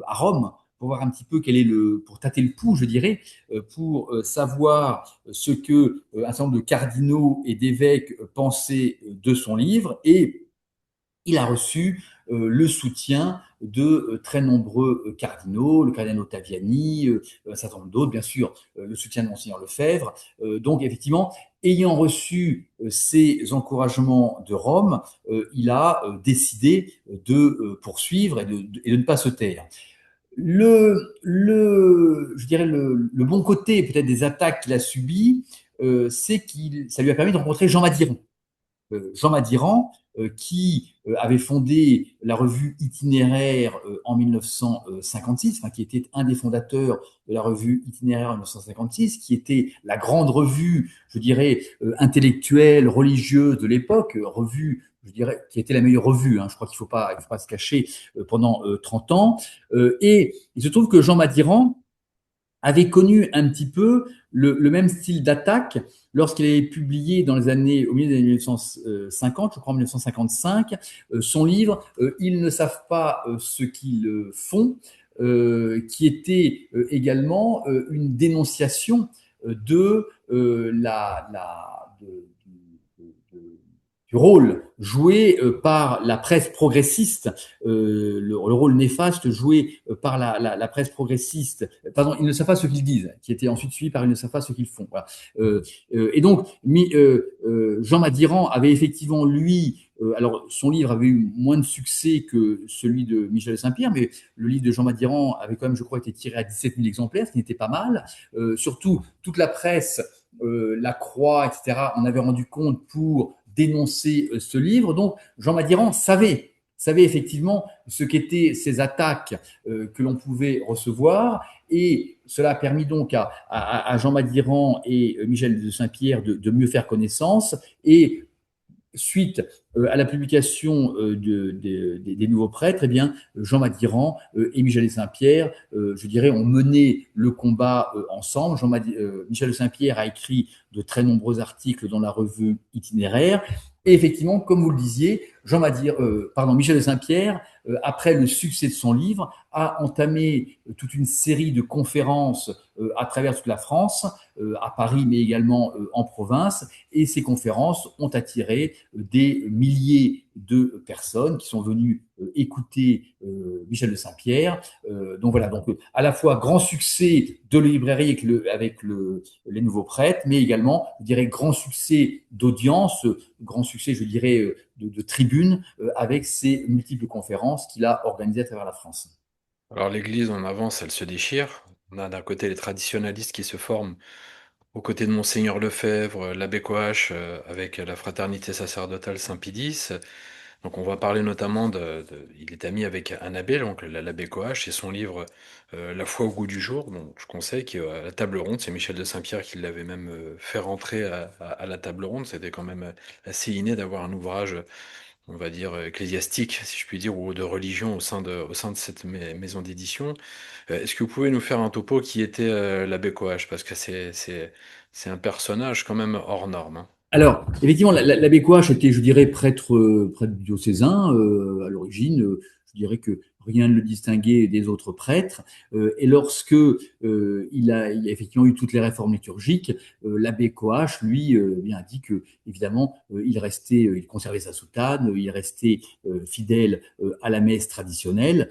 à Rome pour voir un petit peu quel est pour tâter le pouls, je dirais, pour savoir ce que un certain nombre de cardinaux et d'évêques pensaient de son livre et il a reçu le soutien de très nombreux cardinaux, le cardinal Ottaviani, un certain nombre d'autres, bien sûr, le soutien de Monseigneur Lefebvre. Donc, effectivement, ayant reçu ces encouragements de Rome, il a décidé de poursuivre et de ne pas se taire. Je dirais le bon côté peut-être des attaques qu'il a subies, c'est que ça lui a permis de rencontrer Jean Madiran. Jean Madiran, qui avait fondé la revue Itinéraire en 1956, enfin, qui était un des fondateurs de la revue Itinéraire en 1956, qui était la grande revue, je dirais, intellectuelle, religieuse de l'époque, revue je dirais, qui était la meilleure revue. Hein. Je crois qu'il faut pas se cacher pendant 30 ans. Et il se trouve que Jean Madiran avait connu un petit peu le même style d'attaque lorsqu'il avait publié dans les années, au milieu des années 1950, je crois en 1955, son livre Ils ne savent pas ce qu'ils font, qui était également une dénonciation de du rôle joué par la presse progressiste, le rôle néfaste joué par la presse progressiste. Pardon, ils ne savent pas ce qu'ils disent, qui était ensuite suivi par ils ne savent pas ce qu'ils font. Voilà. Et donc, Jean Madiran avait effectivement, lui, alors son livre avait eu moins de succès que celui de Michel de Saint-Pierre, mais le livre de Jean Madiran avait quand même, je crois, été tiré à 17 000 exemplaires, ce qui n'était pas mal. Surtout, toute la presse, La Croix, etc., en avait rendu compte pour dénoncer ce livre. Donc, Jean Madiran savait effectivement ce qu'étaient ces attaques que l'on pouvait recevoir. Et cela a permis donc à Jean Madiran et Michel de Saint-Pierre de mieux faire connaissance. Et suite à la publication des nouveaux prêtres, eh bien, Jean Madiran et Michel de Saint-Pierre, je dirais, ont mené le combat ensemble. Michel de Saint-Pierre a écrit de très nombreux articles dans la revue Itinéraire. Et effectivement, comme vous le disiez, Michel de Saint-Pierre, après le succès de son livre, a entamé toute une série de conférences à travers toute la France, à Paris, mais également en province. Et ces conférences ont attiré des milliers de personnes qui sont venues écouter Michel de Saint-Pierre. Donc voilà, donc à la fois grand succès de la librairie les nouveaux prêtres, mais également, je dirais, grand succès d'audience, grand succès, je dirais, de tribune, avec ces multiples conférences qu'il a organisées à travers la France. Alors l'Église, on avance, elle se déchire. On a d'un côté les traditionalistes qui se forment aux côtés de Monseigneur Lefebvre, l'abbé Coache, avec la fraternité sacerdotale Saint-Pie X. Donc on va parler notamment il est ami avec un abbé, donc l'abbé Coache, et son livre La foi au goût du jour, dont je conseille, qui est à la table ronde. C'est Michel de Saint-Pierre qui l'avait même fait rentrer à la table ronde. C'était quand même assez inné d'avoir un ouvrage, on va dire, ecclésiastique, si je puis dire, ou de religion au sein de cette maison d'édition. Est-ce que vous pouvez nous faire un topo qui était l'abbé Coache? Parce que c'est un personnage quand même hors norme, hein. Alors, effectivement, l'abbé Coache était, je dirais, prêtre diocésain à l'origine. Je dirais que rien ne le distinguait des autres prêtres. Et lorsque il a effectivement eu toutes les réformes liturgiques, l'abbé Coache, lui, bien a dit que, évidemment, il conservait sa soutane, il restait fidèle à la messe traditionnelle,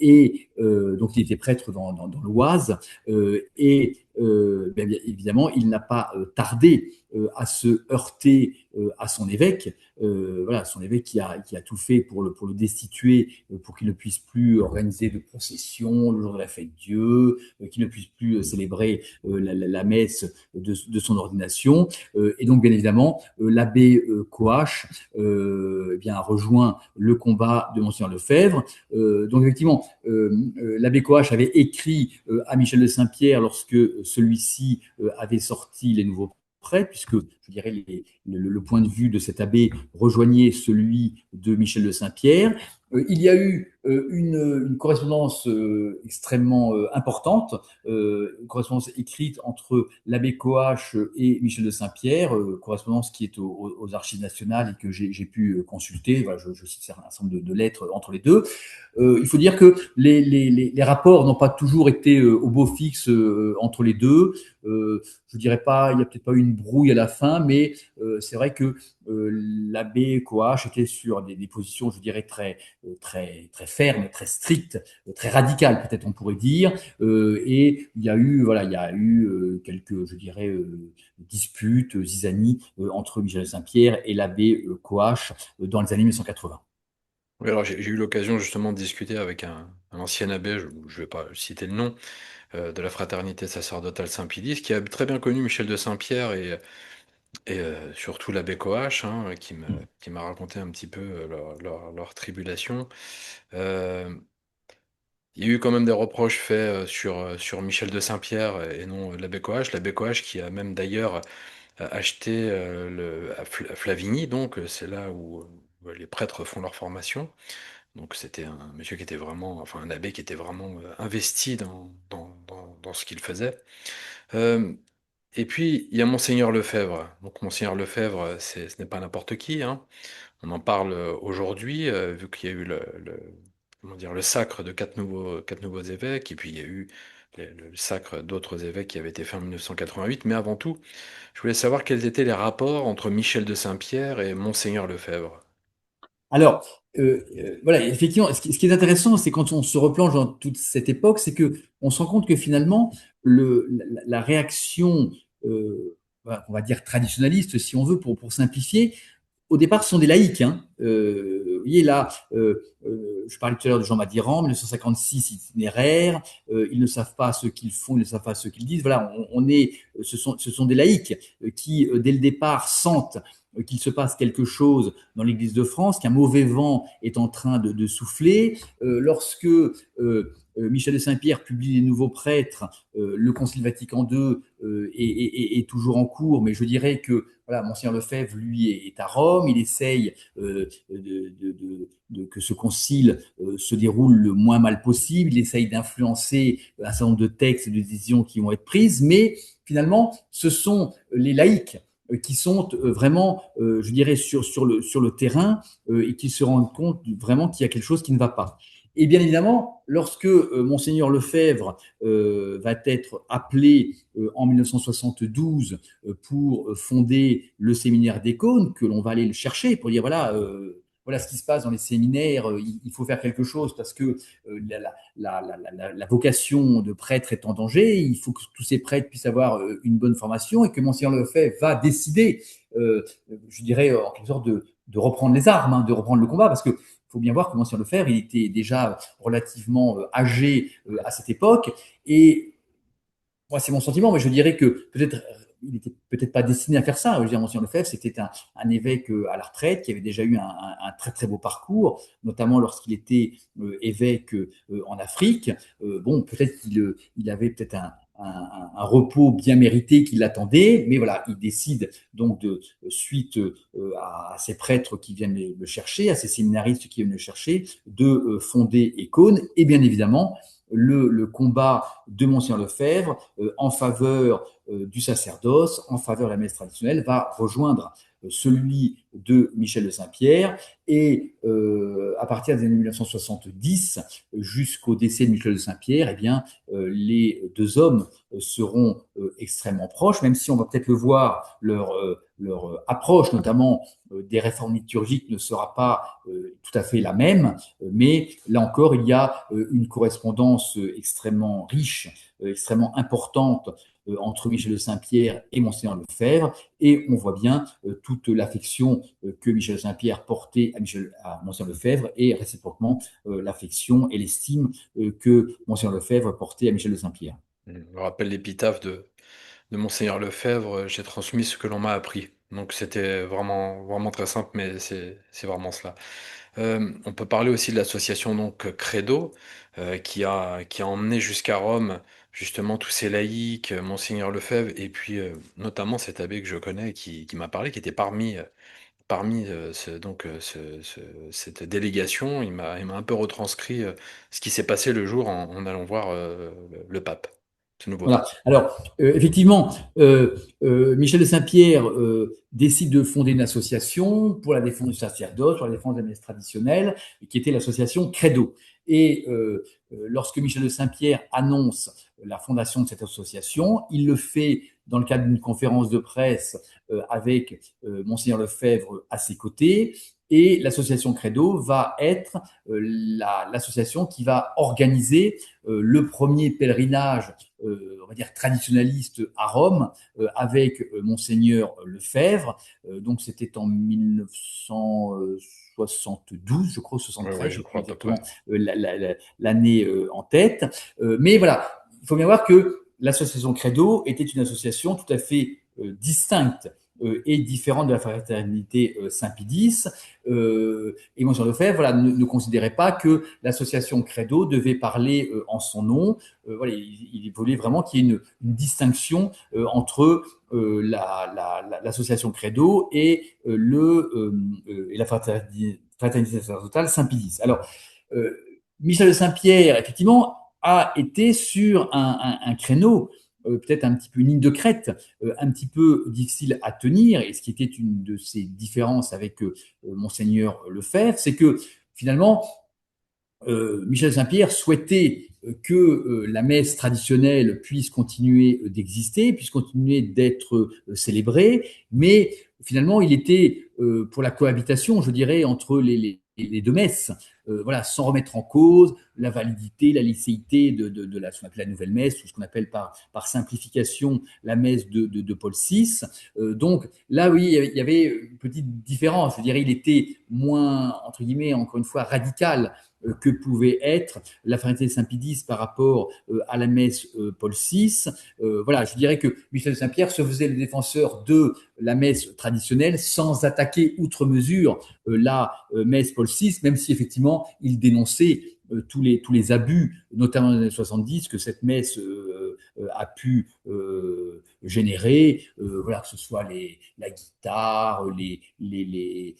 et donc il était prêtre dans l'Oise. Bien évidemment, il n'a pas tardé à se heurter à son évêque, voilà, son évêque qui a tout fait pour le destituer, pour qu'il ne puisse plus organiser de procession le jour de la fête de Dieu, qu'il ne puisse plus célébrer la messe de son ordination. Et donc, bien évidemment, l'abbé Coache eh bien, a rejoint le combat de Monseigneur Lefebvre. Donc, effectivement, l'abbé Coache avait écrit à Michel de Saint-Pierre lorsque celui-ci avait sorti les nouveaux prêtres, puisque je dirais le point de vue de cet abbé rejoignait celui de Michel de Saint-Pierre. Il y a eu une correspondance extrêmement importante, une correspondance écrite entre l'abbé Coache et Michel de Saint-Pierre, correspondance qui est aux Archives nationales et que j'ai pu consulter. Voilà, je cite un certain nombre de lettres entre les deux. Il faut dire que les rapports n'ont pas toujours été au beau fixe entre les deux. Je dirais pas, il n'y a peut-être pas eu une brouille à la fin, mais c'est vrai que l'abbé Coache était sur des positions, je dirais, très fermes, très strictes, très radicales, peut-être on pourrait dire. Et voilà, il y a eu quelques, je dirais, disputes, zizanies entre Michel de Saint-Pierre et l'abbé Coache dans les années 1980. Oui, alors j'ai eu l'occasion justement de discuter avec un ancien abbé, je ne vais pas citer le nom, de la fraternité sacerdotale Saint-Pie X, qui a très bien connu Michel de Saint-Pierre et surtout l'abbé Coache, hein, qui m'a raconté un petit peu leur tribulation. Euh, il y a eu quand même des reproches faits sur Michel de Saint-Pierre et non l'abbé Coache. L'abbé Coache qui a même d'ailleurs acheté à Flavigny, donc c'est là où les prêtres font leur formation. Donc c'était un monsieur qui était vraiment, enfin un abbé qui était vraiment investi dans ce qu'il faisait. Euh, et puis il y a Monseigneur Lefebvre. Donc Monseigneur Lefebvre, ce n'est pas n'importe qui, hein. On en parle aujourd'hui, vu qu'il y a eu comment dire, le sacre de quatre nouveaux évêques, et puis il y a eu le sacre d'autres évêques qui avait été fait en 1988. Mais avant tout, je voulais savoir quels étaient les rapports entre Michel de Saint-Pierre et Monseigneur Lefebvre. Alors, voilà, effectivement, ce qui est intéressant, c'est quand on se replonge dans toute cette époque, c'est que on se rend compte que finalement, la réaction, voilà, on va dire traditionnaliste, si on veut, pour simplifier, au départ, ce sont des laïcs. Hein. Vous voyez là, je parlais tout à l'heure de Jean Madiran, 1956 itinéraire, ils ne savent pas ce qu'ils font, ils ne savent pas ce qu'ils disent. Voilà, ce sont des laïcs qui, dès le départ, sentent qu'il se passe quelque chose dans l'Église de France, qu'un mauvais vent est en train de souffler. Lorsque Michel de Saint-Pierre publie les nouveaux prêtres, le Concile Vatican II est toujours en cours, mais je dirais que voilà, Monseigneur Lefebvre, lui, est à Rome. Il essaye que ce concile se déroule le moins mal possible. Il essaye d'influencer un certain nombre de textes et de décisions qui vont être prises, mais finalement, ce sont les laïcs qui sont vraiment, je dirais, sur le terrain et qui se rendent compte vraiment qu'il y a quelque chose qui ne va pas. Et bien évidemment, lorsque Monseigneur Lefebvre va être appelé en 1972 pour fonder le séminaire des cônes, que l'on va aller le chercher pour dire voilà ce qui se passe dans les séminaires, il faut faire quelque chose parce que la vocation de prêtre est en danger, il faut que tous ces prêtres puissent avoir une bonne formation et que Monseigneur Lefebvre va décider, je dirais en quelque sorte, de reprendre les armes, hein, de reprendre le combat, parce que il faut bien voir que Monseigneur Lefebvre, il était déjà relativement âgé à cette époque, et moi, c'est mon sentiment, mais je dirais que peut-être il n'était peut-être pas destiné à faire ça. Je veux dire, Monseigneur Lefebvre, c'était un évêque à la retraite qui avait déjà eu un très très beau parcours, notamment lorsqu'il était évêque en Afrique. Bon, peut-être qu'il avait peut-être un repos bien mérité qui l'attendait, mais voilà, il décide donc suite à ces prêtres qui viennent le chercher, à ces séminaristes qui viennent le chercher, de fonder Ecône, et bien évidemment, le combat de Monseigneur Lefebvre en faveur du sacerdoce, en faveur de la messe traditionnelle, va rejoindre celui de Michel de Saint-Pierre. Et à partir des années 1970 jusqu'au décès de Michel de Saint-Pierre, eh bien, les deux hommes seront extrêmement proches, même si on va peut-être le voir, leur approche, notamment des réformes liturgiques, ne sera pas tout à fait la même, mais là encore, il y a une correspondance extrêmement riche, extrêmement importante entre Michel de Saint-Pierre et Monseigneur Lefebvre, et on voit bien toute l'affection que Michel de Saint-Pierre portait à Monseigneur Lefebvre, et réciproquement l'affection et l'estime que Monseigneur Lefebvre portait à Michel de Saint-Pierre. Je me rappelle l'épitaphe de Monseigneur Lefebvre, j'ai transmis ce que l'on m'a appris. Donc c'était vraiment, vraiment très simple, mais c'est vraiment cela. On peut parler aussi de l'association donc Credo, qui a emmené jusqu'à Rome justement tous ces laïcs, Monseigneur Lefebvre, et puis notamment cet abbé que je connais qui m'a parlé, qui était parmi cette délégation. Il m'a un peu retranscrit ce qui s'est passé le jour en allant voir le pape, ce nouveau Voilà. pape. Alors, effectivement, Michel de Saint-Pierre décide de fonder une association pour la défense du sacerdoce, pour la défense de la messe traditionnelle, qui était l'association Credo. Et lorsque Michel de Saint-Pierre annonce la fondation de cette association, il le fait dans le cadre d'une conférence de presse avec Monseigneur Lefebvre à ses côtés. Et l'association Credo va être l'association qui va organiser le premier pèlerinage, on va dire traditionnaliste à Rome, avec Monseigneur Lefebvre. Donc c'était en 1972, je crois, Oui, 73, oui, je je n'ai plus crois à peu près. exactement l'année en tête. Mais voilà, il faut bien voir que l'association Credo était une association tout à fait distincte et différente de la fraternité Saint-Pie X. Et Monsieur Lefebvre voilà, ne considérait pas que l'association Credo devait parler en son nom. Voilà, il voulait vraiment qu'il y ait une distinction entre l'association Credo et, et la fraternité sacerdotale Saint-Pie X. Alors, euh, Michel de Saint-Pierre, effectivement, a été sur un créneau peut-être un petit peu une ligne de crête, un petit peu difficile à tenir, et ce qui était une de ses différences avec Monseigneur Lefebvre, c'est que finalement, Michel Saint-Pierre souhaitait que la messe traditionnelle puisse continuer d'exister, puisse continuer d'être célébrée, mais finalement, il était pour la cohabitation, je dirais, entre les deux messes, voilà, sans remettre en cause la validité, la licéité ce qu'on appelle la nouvelle messe, ou ce qu'on appelle par simplification la messe de Paul VI. Donc là, oui, il y avait une petite différence. Je dirais, il était moins, entre guillemets, encore une fois, radical que pouvait être la fraternité de Saint-Pédis par rapport à la messe Paul VI. Voilà, je dirais que Michel de Saint-Pierre se faisait le défenseur de la messe traditionnelle sans attaquer outre mesure la messe Paul VI, même si effectivement il dénonçait tous les abus, notamment dans les années 70, que cette messe a pu générer, voilà, que ce soit la guitare, les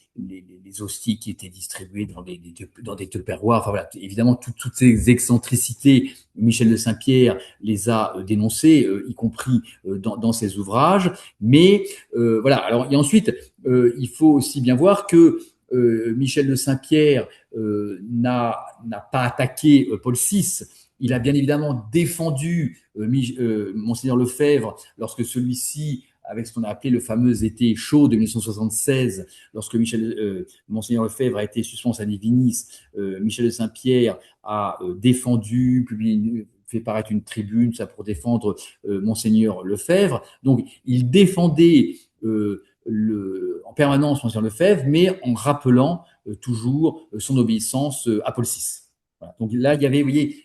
hosties qui étaient distribuées dans des tupperwares, enfin voilà, évidemment toutes ces excentricités, Michel de Saint-Pierre les a dénoncées, y compris dans ses ouvrages, mais voilà, alors et ensuite, il faut aussi bien voir que Michel de Saint-Pierre n'a pas attaqué Paul VI. Il a bien évidemment défendu Monseigneur Lefebvre lorsque celui-ci, avec ce qu'on a appelé le fameux été chaud de 1976, lorsque Monseigneur Lefebvre a été suspendu à Divinis, Michel de Saint-Pierre a défendu, fait paraître une tribune ça pour défendre Monseigneur Lefebvre. Donc, il défendait en permanence Monseigneur Lefebvre, mais en rappelant toujours son obéissance à Paul VI. Voilà. Donc là, il y avait, vous voyez,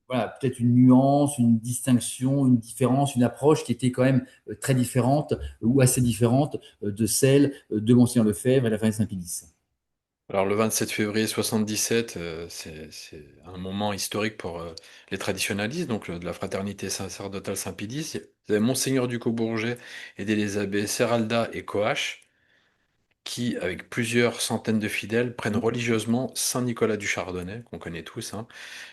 voilà, peut-être une nuance, une distinction, une différence, une approche qui était quand même très différente ou assez différente de celle de Monseigneur Lefebvre et la famille Saint-Pédis. Alors le 27 février 77, c'est un moment historique pour les traditionalistes, donc de la fraternité sacerdotale Saint-Pédis. Il y avait Monseigneur Ducos-Bourget aidé les abbés Serralda et Coache, qui, avec plusieurs centaines de fidèles, prennent religieusement Saint-Nicolas du Chardonnay, qu'on connaît tous, hein.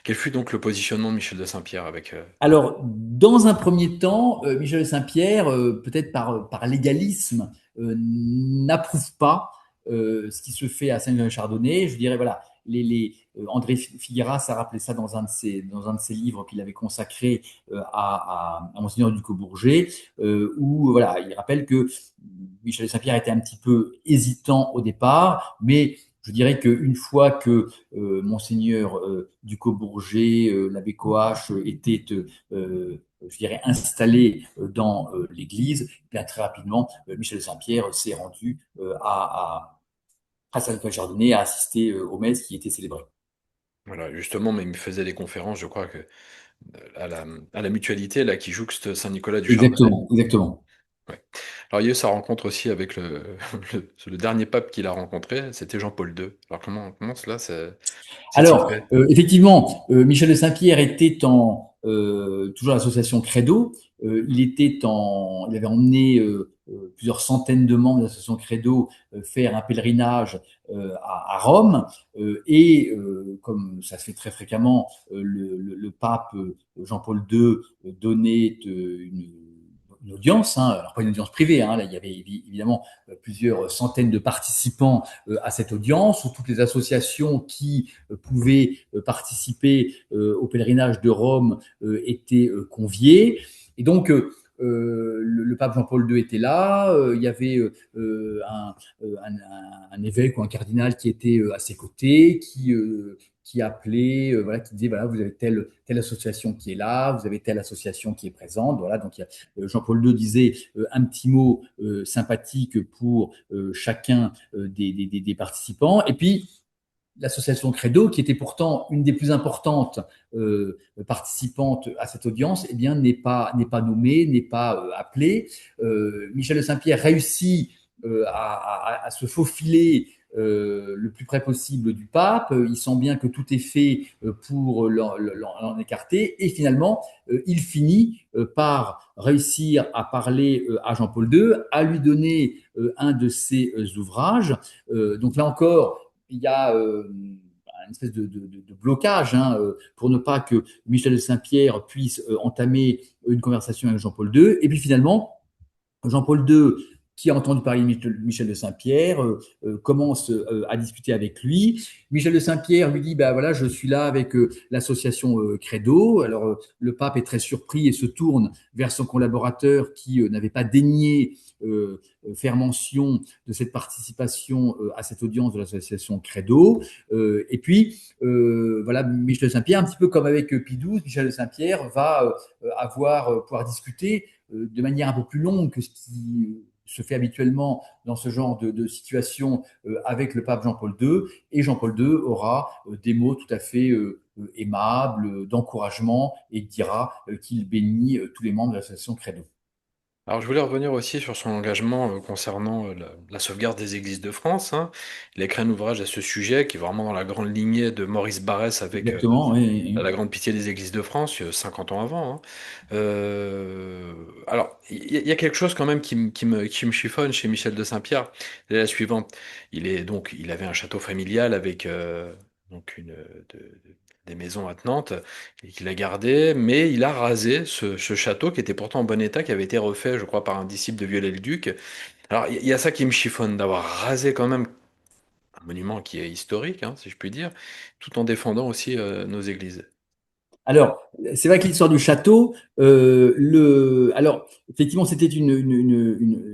Quel fut donc le positionnement de Michel de Saint-Pierre avec... Alors, dans un premier temps, Michel de Saint-Pierre, peut-être par légalisme, n'approuve pas ce qui se fait à Saint-Chardonnay. Je dirais, voilà, André Figueras a rappelé ça dans un de ses livres qu'il avait consacré à Monseigneur Ducos-Bourget, où voilà, il rappelle que Michel de Saint-Pierre était un petit peu hésitant au départ, mais je dirais qu'une fois que Monseigneur Ducos-Bourget, l'abbé Coache étaient, je dirais, installés dans l'église, bien très rapidement, Michel de Saint-Pierre s'est rendu à Saint-Nicolas-Chardonnay à assister aux messes qui étaient célébrées. Voilà, justement, mais il me faisait des conférences, je crois que à la mutualité, là, qui jouxte Saint-Nicolas du Chardonnay. Exactement, exactement. Ouais. Alors, il y a eu sa rencontre aussi avec le dernier pape qu'il a rencontré, c'était Jean-Paul II. Alors, comment cela s'est-il Alors, fait? effectivement, Michel de Saint-Pierre était toujours à l'association Credo. Il avait emmené plusieurs centaines de membres de l'association Credo faire un pèlerinage à Rome. Comme ça se fait très fréquemment, le pape Jean-Paul II donnait une audience, hein, alors pas une audience privée, hein, là il y avait évidemment plusieurs centaines de participants à cette audience, où toutes les associations qui pouvaient participer au pèlerinage de Rome étaient conviées. Et donc, le pape Jean-Paul II était là, il y avait un évêque ou un cardinal qui était à ses côtés, qui appelait, voilà, qui disait, voilà, vous avez telle association qui est là, vous avez telle association qui est présente. Voilà, donc Jean-Paul II disait un petit mot sympathique pour chacun des participants. Et puis, l'association Credo, qui était pourtant une des plus importantes participantes à cette audience, eh bien, n'est pas nommée, n'est pas appelée. Michel de Saint-Pierre réussit à se faufiler le plus près possible du pape. Il sent bien que tout est fait pour l'en écarter. Et finalement, il finit par réussir à parler à Jean-Paul II, à lui donner un de ses ouvrages. Donc là encore, il y a une espèce de blocage, hein, pour ne pas que Michel de Saint-Pierre puisse entamer une conversation avec Jean-Paul II. Et puis finalement, Jean-Paul II qui a entendu parler de Michel de Saint-Pierre, commence à discuter avec lui. Michel de Saint-Pierre lui dit, ben voilà, je suis là avec l'association Credo. Alors le pape est très surpris et se tourne vers son collaborateur qui n'avait pas daigné faire mention de cette participation à cette audience de l'association Credo. Et puis, voilà, Michel de Saint-Pierre, un petit peu comme avec Pie XII, Michel de Saint-Pierre va pouvoir discuter de manière un peu plus longue que ce qui se fait habituellement dans ce genre de situation avec le pape Jean-Paul II. Et Jean-Paul II aura des mots tout à fait aimables, d'encouragement, et dira qu'il bénit tous les membres de l'association Credo. Alors, je voulais revenir aussi sur son engagement concernant la sauvegarde des églises de France, hein. Il a écrit un ouvrage à ce sujet qui est vraiment dans la grande lignée de Maurice Barrès avec Exactement, oui. La Grande Pitié des Églises de France, 50 ans avant, hein. Alors, il y a quelque chose quand même qui me chiffonne chez Michel de Saint-Pierre. C'est la suivante. Il avait un château familial avec donc des maisons attenantes et qu'il a gardé, mais il a rasé ce château qui était pourtant en bon état, qui avait été refait, je crois, par un disciple de Viollet-le-Duc. Alors, il y a ça qui me chiffonne, d'avoir rasé quand même un monument qui est historique, hein, si je puis dire, tout en défendant aussi nos églises. Alors, c'est vrai que l'histoire du château, alors effectivement, c'était parce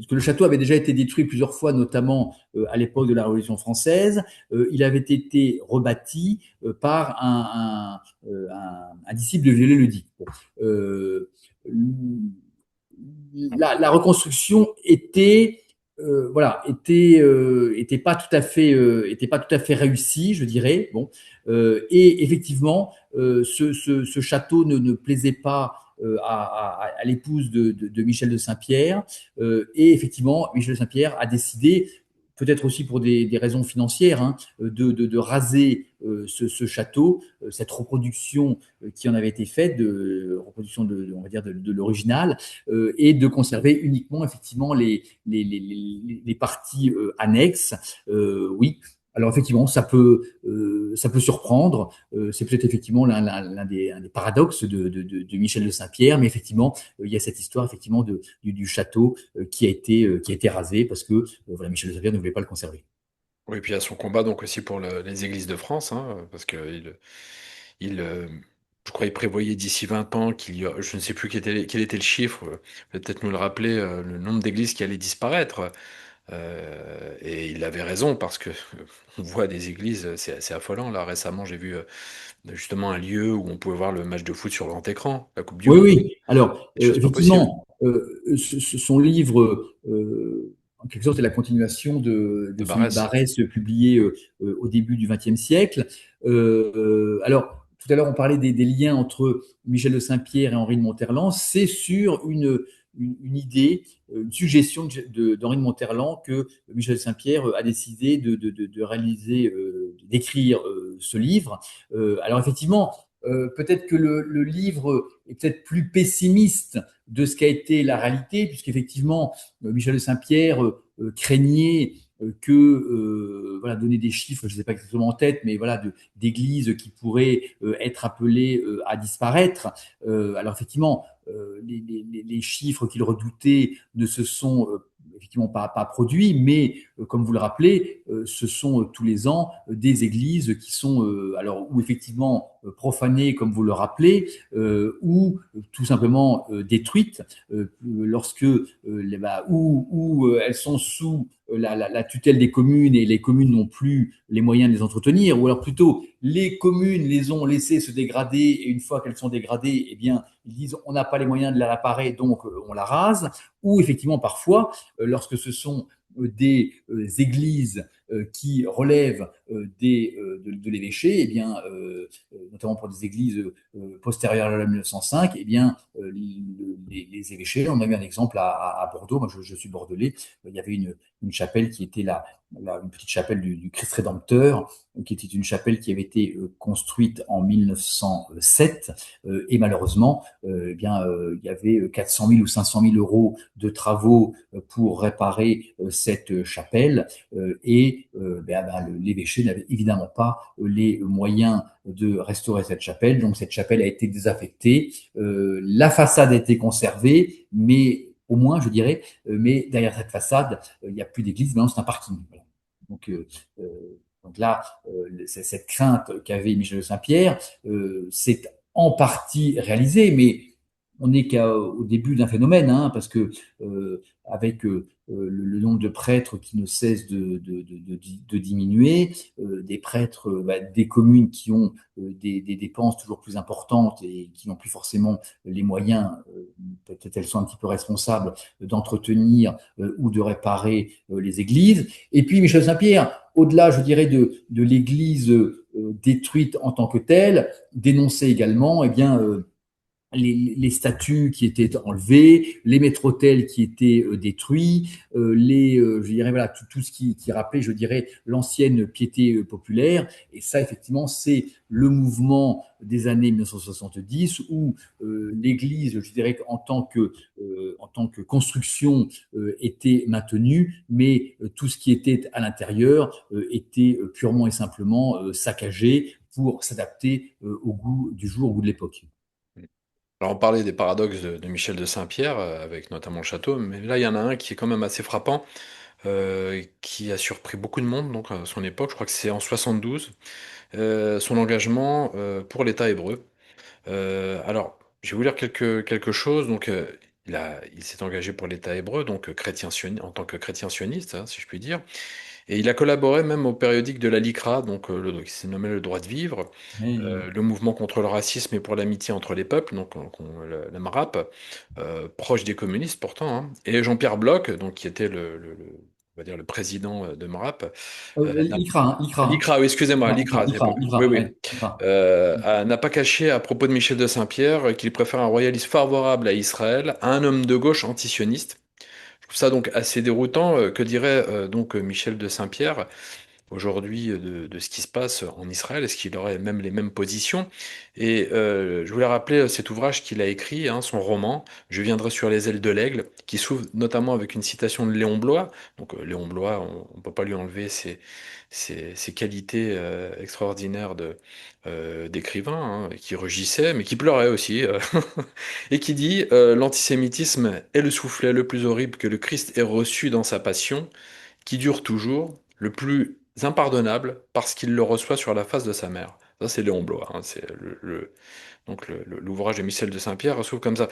que le château avait déjà été détruit plusieurs fois, notamment à l'époque de la Révolution française. Il avait été rebâti par un disciple de Viollet-le-Duc. Bon. La reconstruction était pas tout à fait réussie, je dirais. Bon, et effectivement, ce château ne plaisait pas à l'épouse de Michel de Saint-Pierre. Et effectivement, Michel de Saint-Pierre a décidé, peut-être aussi pour des raisons financières, hein, de raser ce château, cette reproduction qui en avait été faite, reproduction on va dire de l'original, et de conserver uniquement effectivement les parties annexes. Oui. Alors effectivement, ça peut surprendre. C'est peut-être effectivement un des paradoxes de Michel de Saint-Pierre, mais effectivement, il y a cette histoire effectivement du château qui a été rasé parce que voilà, Michel de Saint-Pierre ne voulait pas le conserver. Oui, puis il y a son combat donc aussi pour les églises de France, hein, parce que je crois qu'il prévoyait d'ici 20 ans je ne sais plus quel était le chiffre, peut-être nous le rappeler, le nombre d'églises qui allaient disparaître. Et il avait raison parce que on voit des églises, c'est assez affolant. Là, récemment, j'ai vu justement un lieu où on pouvait voir le match de foot sur grand écran, la Coupe du Oui, Monde. oui. Alors, Des choses pas possibles. effectivement, son livre, en quelque sorte, est la continuation De de celui de Barès. Barès, publié au début du XXe siècle. Alors, tout à l'heure, on parlait des liens entre Michel de Saint-Pierre et Henri de Monterland. C'est sur une idée, une suggestion d'Henri de Monterland que Michel de Saint-Pierre a décidé de réaliser, d'écrire ce livre. Alors, effectivement, peut-être que le livre est peut-être plus pessimiste de ce qu'a été la réalité, puisqu'effectivement, Michel de Saint-Pierre craignait voilà, donner des chiffres, je ne sais pas exactement en tête, mais voilà, d'églises qui pourraient être appelées à disparaître. Alors effectivement, les chiffres qu'il redoutait ne se sont effectivement pas produits, mais comme vous le rappelez, ce sont tous les ans des églises qui sont alors ou effectivement profanées, comme vous le rappelez, ou tout simplement détruites lorsque elles sont sous la tutelle des communes et les communes n'ont plus les moyens de les entretenir, ou alors plutôt les communes les ont laissées se dégrader et une fois qu'elles sont dégradées, eh bien ils disent on n'a pas les moyens de la réparer donc on la rase, ou effectivement parfois lorsque ce sont des églises qui relèvent de l'évêché, eh bien, notamment pour des églises postérieures à la 1905, eh bien, les évêchés, on a eu un exemple à Bordeaux, moi je suis bordelais, il y avait une chapelle qui était une petite chapelle du Christ Rédempteur, qui était une chapelle qui avait été construite en 1907, et malheureusement, eh bien, il y avait 400 000 ou 500 000 euros de travaux pour réparer cette chapelle, et l'évêché n'avait évidemment pas les moyens de restaurer cette chapelle, donc cette chapelle a été désaffectée, la façade a été conservée, mais au moins, je dirais. Mais derrière cette façade, il n'y a plus d'église, maintenant c'est un parking. Voilà. Donc, donc là, cette crainte qu'avait Michel de Saint-Pierre, c'est en partie réalisée, mais on n'est qu'au début d'un phénomène, hein, parce que avec le nombre de prêtres qui ne cesse de diminuer, des prêtres des communes qui ont des dépenses toujours plus importantes et qui n'ont plus forcément les moyens, peut-être elles sont un petit peu responsables, d'entretenir ou de réparer les églises. Et puis Michel Saint-Pierre, au-delà, je dirais, de l'Église détruite en tant que telle, dénonçait également, eh bien, les statues qui étaient enlevées, les maîtres-autel qui étaient détruits, je dirais voilà tout ce qui rappelait, je dirais, l'ancienne piété populaire. Et ça, effectivement, c'est le mouvement des années 1970 où l'Église, je dirais, en tant que construction était maintenue, mais tout ce qui était à l'intérieur était purement et simplement saccagé pour s'adapter au goût du jour, au goût de l'époque. Alors, on parlait des paradoxes de Michel de Saint-Pierre, avec notamment le château, mais là, il y en a un qui est quand même assez frappant, qui a surpris beaucoup de monde donc, à son époque. Je crois que c'est en 72, son engagement pour l'État hébreu. Alors, je vais vous lire quelque chose. Donc, il s'est engagé pour l'État hébreu, donc en tant que chrétien sioniste, hein, si je puis dire. Et il a collaboré même au périodique de la LICRA, donc qui s'est nommé Le Droit de Vivre, Mais, le mouvement contre le racisme et pour l'amitié entre les peuples, donc la MRAP, proche des communistes pourtant, hein. Et Jean-Pierre Bloch, donc qui était on va dire le président de MRAP, l'ICRA, hein, l'ICRA, hein. l'ICRA, oui, excusez-moi, l'ICRA, L'ICRA, oui, l'ICRA, oui, ouais, l'ICRA. n'a pas caché à propos de Michel de Saint-Pierre qu'il préfère un royaliste favorable à Israël à un homme de gauche antisioniste. Je trouve ça donc assez déroutant. Que dirait donc Michel de Saint-Pierre aujourd'hui de ce qui se passe en Israël? Est-ce qu'il aurait même les mêmes positions? Et je voulais rappeler cet ouvrage qu'il a écrit, hein, son roman, Je viendrai sur les ailes de l'aigle, qui s'ouvre notamment avec une citation de Léon Bloy. Donc Léon Bloy, on ne peut pas lui enlever ses qualités extraordinaires d'écrivain, hein, qui rugissait, mais qui pleurait aussi, et qui dit l'antisémitisme est le soufflet le plus horrible que le Christ ait reçu dans sa passion, qui dure toujours, le plus impardonnable, parce qu'il le reçoit sur la face de sa mère. Ça, c'est Léon Bloy, hein, c'est donc l'ouvrage de Michel de Saint-Pierre s'ouvre comme ça.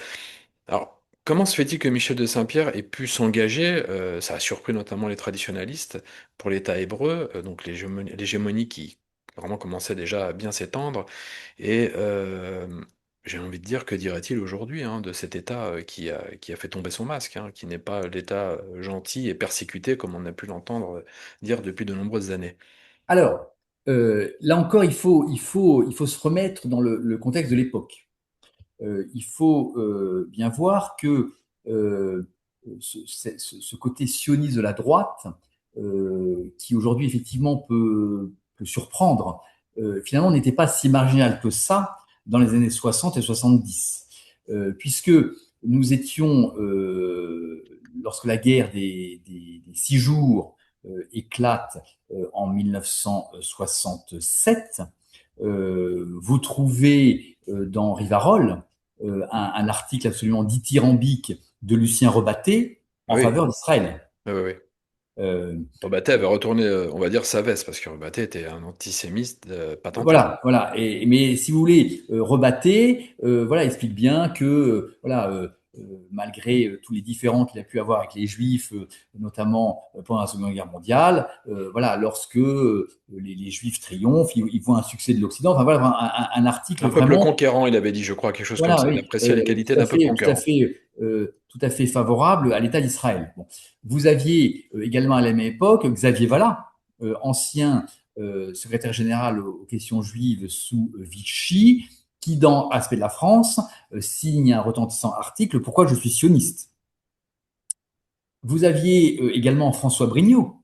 Alors, comment se fait-il que Michel de Saint-Pierre ait pu s'engager, ça a surpris notamment les traditionalistes, pour l'État hébreu, donc l'hégémonie qui vraiment commençait déjà à bien s'étendre, et j'ai envie de dire, que dirait-il aujourd'hui, hein, de cet État qui a fait tomber son masque, hein, qui n'est pas l'État gentil et persécuté comme on a pu l'entendre dire depuis de nombreuses années. Alors, là encore, il faut se remettre dans le contexte de l'époque. Il faut bien voir que ce côté sioniste de la droite, qui aujourd'hui effectivement peut surprendre, finalement n'était pas si marginal que ça dans les années 60 et 70, puisque nous étions, lorsque la guerre des 6 jours éclate en 1967, vous trouvez dans Rivarol un article absolument dithyrambique de Lucien Rebatté en Oui, faveur d'Israël. oui, oui, oui. Euh, Rebatté avait retourné, on va dire, sa veste, parce que Rebatté était un antisémite patenté. Voilà, voilà. Mais si vous voulez, Rebatté, voilà, explique bien que, voilà, malgré tous les différends qu'il a pu avoir avec les Juifs, notamment pendant la Seconde Guerre mondiale, voilà, lorsque les Juifs triomphent, ils voient un succès de l'Occident. Enfin voilà, un article Un peuple vraiment. conquérant, il avait dit, je crois, quelque chose comme Voilà, ça. Il oui, appréciait les qualités d'un peuple conquérant. tout à fait favorable à l'État d'Israël. Bon. Vous aviez également à la même époque Xavier Vallat, ancien secrétaire général aux questions juives sous Vichy, qui, dans Aspect de la France, signe un retentissant article Pourquoi je suis sioniste. Vous aviez également François Brignot,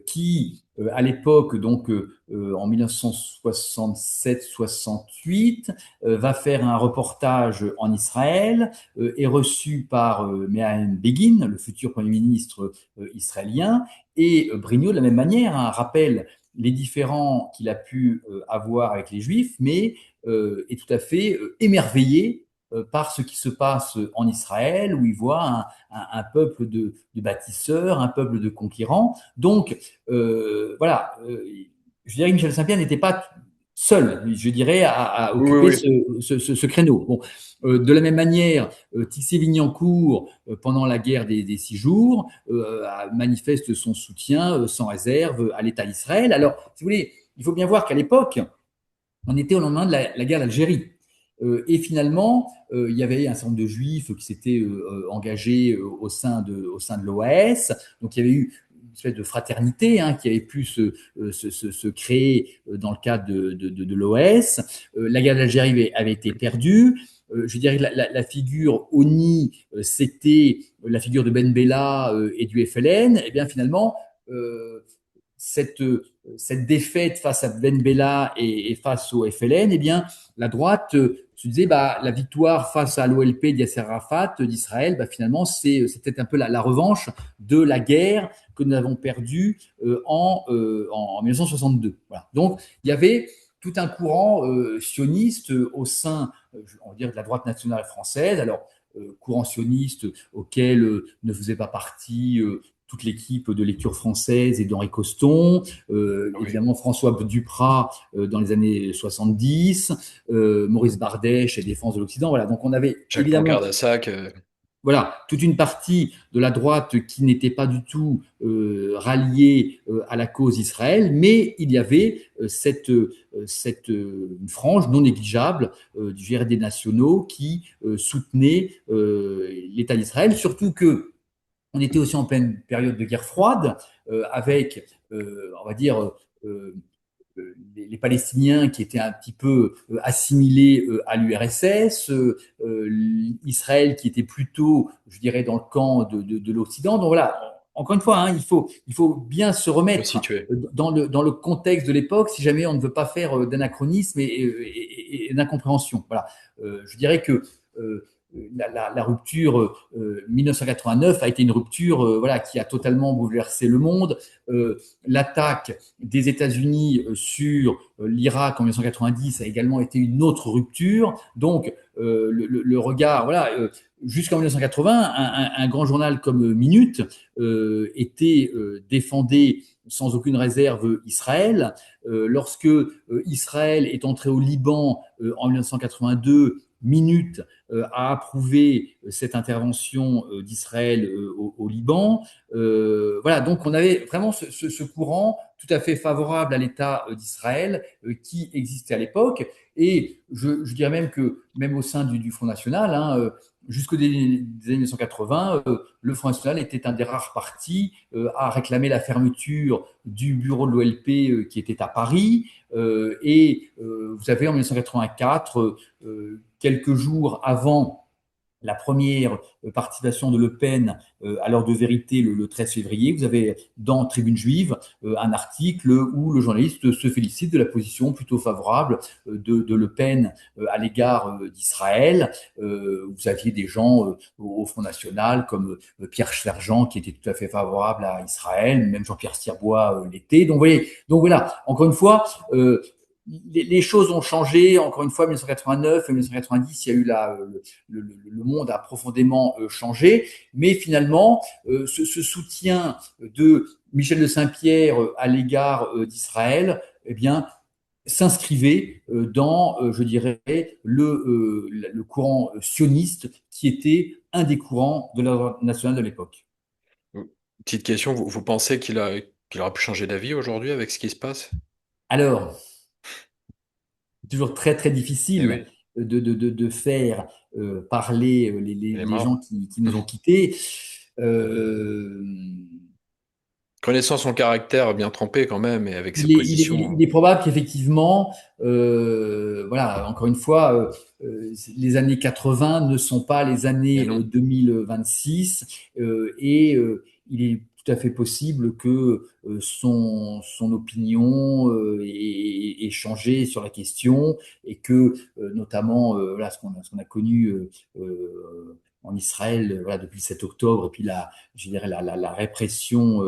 qui, à l'époque, donc en 1967-68, va faire un reportage en Israël, est reçu par Menahem Begin, le futur Premier ministre israélien, et Brignot, de la même manière, hein, rappelle les différends qu'il a pu avoir avec les Juifs, mais est tout à fait émerveillé par ce qui se passe en Israël, où il voit un peuple de bâtisseurs, un peuple de conquérants. Donc, voilà, je dirais que Michel Saint-Pierre n'était pas seul, je dirais, à Oui, oui, occuper oui. ce créneau. Bon, de la même manière, Tixier-Vignancourt, pendant la guerre des 6 jours, manifeste son soutien sans réserve à l'État d'Israël. Alors, si vous voulez, il faut bien voir qu'à l'époque, on était au lendemain de la guerre d'Algérie. Et finalement, il y avait un certain nombre de juifs qui s'étaient engagés au sein de l'OAS. Donc il y avait eu une espèce de fraternité qui avait pu se créer dans le cadre de l'OAS. La guerre d'Algérie avait été perdue. Je dirais que la figure ONI, c'était la figure de Ben Bella et du FLN. Et bien finalement, euh, cette, cette défaite face à Ben Bella et face au FLN, eh bien, la droite se disait bah, la victoire face à l'OLP d'Yasser Arafat d'Israël, bah, finalement, c'est peut-être un peu la revanche de la guerre que nous avons perdue en 1962. Voilà. Donc, il y avait tout un courant sioniste au sein, on va dire, de la droite nationale française. Alors, courant sioniste auquel ne faisait pas partie toute l'équipe de lecture française et d'Henri Coston, Ah oui. évidemment François Duprat dans les années 70, Maurice Bardèche et Défense de l'Occident. Voilà, donc on avait Jacques évidemment Pancardassac. voilà, toute une partie de la droite qui n'était pas du tout ralliée à la cause Israël, mais il y avait une frange non négligeable du GRD nationaux qui soutenait l'État d'Israël, surtout que on était aussi en pleine période de guerre froide, avec, on va dire, euh, les Palestiniens qui étaient un petit peu assimilés à l'URSS, Israël qui était plutôt, je dirais, dans le camp de l'Occident. Donc voilà, encore une fois, il faut bien se remettre Resitué. dans le contexte de l'époque si jamais on ne veut pas faire d'anachronisme et d'incompréhension. Voilà. Je dirais que la rupture 1989 a été une rupture voilà, qui a totalement bouleversé le monde. L'attaque des États-Unis sur l'Irak en 1990 a également été une autre rupture. Donc, le regard, voilà, jusqu'en 1980, un grand journal comme Minute défendait sans aucune réserve Israël. Lorsque Israël est entré au Liban en 1982, Minute a approuvé cette intervention d'Israël au Liban. Voilà, donc on avait vraiment ce courant tout à fait favorable à l'État d'Israël qui existait à l'époque. Et je dirais même que, même au sein du Front National, jusqu'au début des années 1980, le Front National était un des rares partis à réclamer la fermeture du bureau de l'OLP qui était à Paris. Vous avez en 1984, quelques jours avant la première participation de Le Pen à l'heure de vérité le 13 février, vous avez dans Tribune Juive un article où le journaliste se félicite de la position plutôt favorable de Le Pen à l'égard d'Israël. Vous aviez des gens au Front National comme Pierre Sergent qui était tout à fait favorable à Israël, même Jean-Pierre Stirbois l'était. Donc, vous voyez, donc voilà, encore une fois, les choses ont changé. Encore une fois, 1989 et 1990, il y a eu le monde a profondément changé. Mais finalement, ce soutien de Michel de Saint-Pierre à l'égard d'Israël, eh bien, s'inscrivait dans, je dirais, le courant sioniste qui était un des courants de la droite nationale de l'époque. Petite question, vous pensez qu'il aura pu changer d'avis aujourd'hui avec ce qui se passe? Alors, toujours très très Eh difficile oui, de faire parler il est les gens mort. qui nous ont quittés. Euh, Connaissant son caractère bien trempé quand même, et avec ses positions, il est probable qu'effectivement, voilà, encore une fois, les années 80 ne sont pas les et années non. 2026 il est tout à fait possible que son opinion ait changé sur la question et que notamment voilà, ce qu'on a connu en Israël, voilà, depuis le 7 octobre, et puis je dirais la répression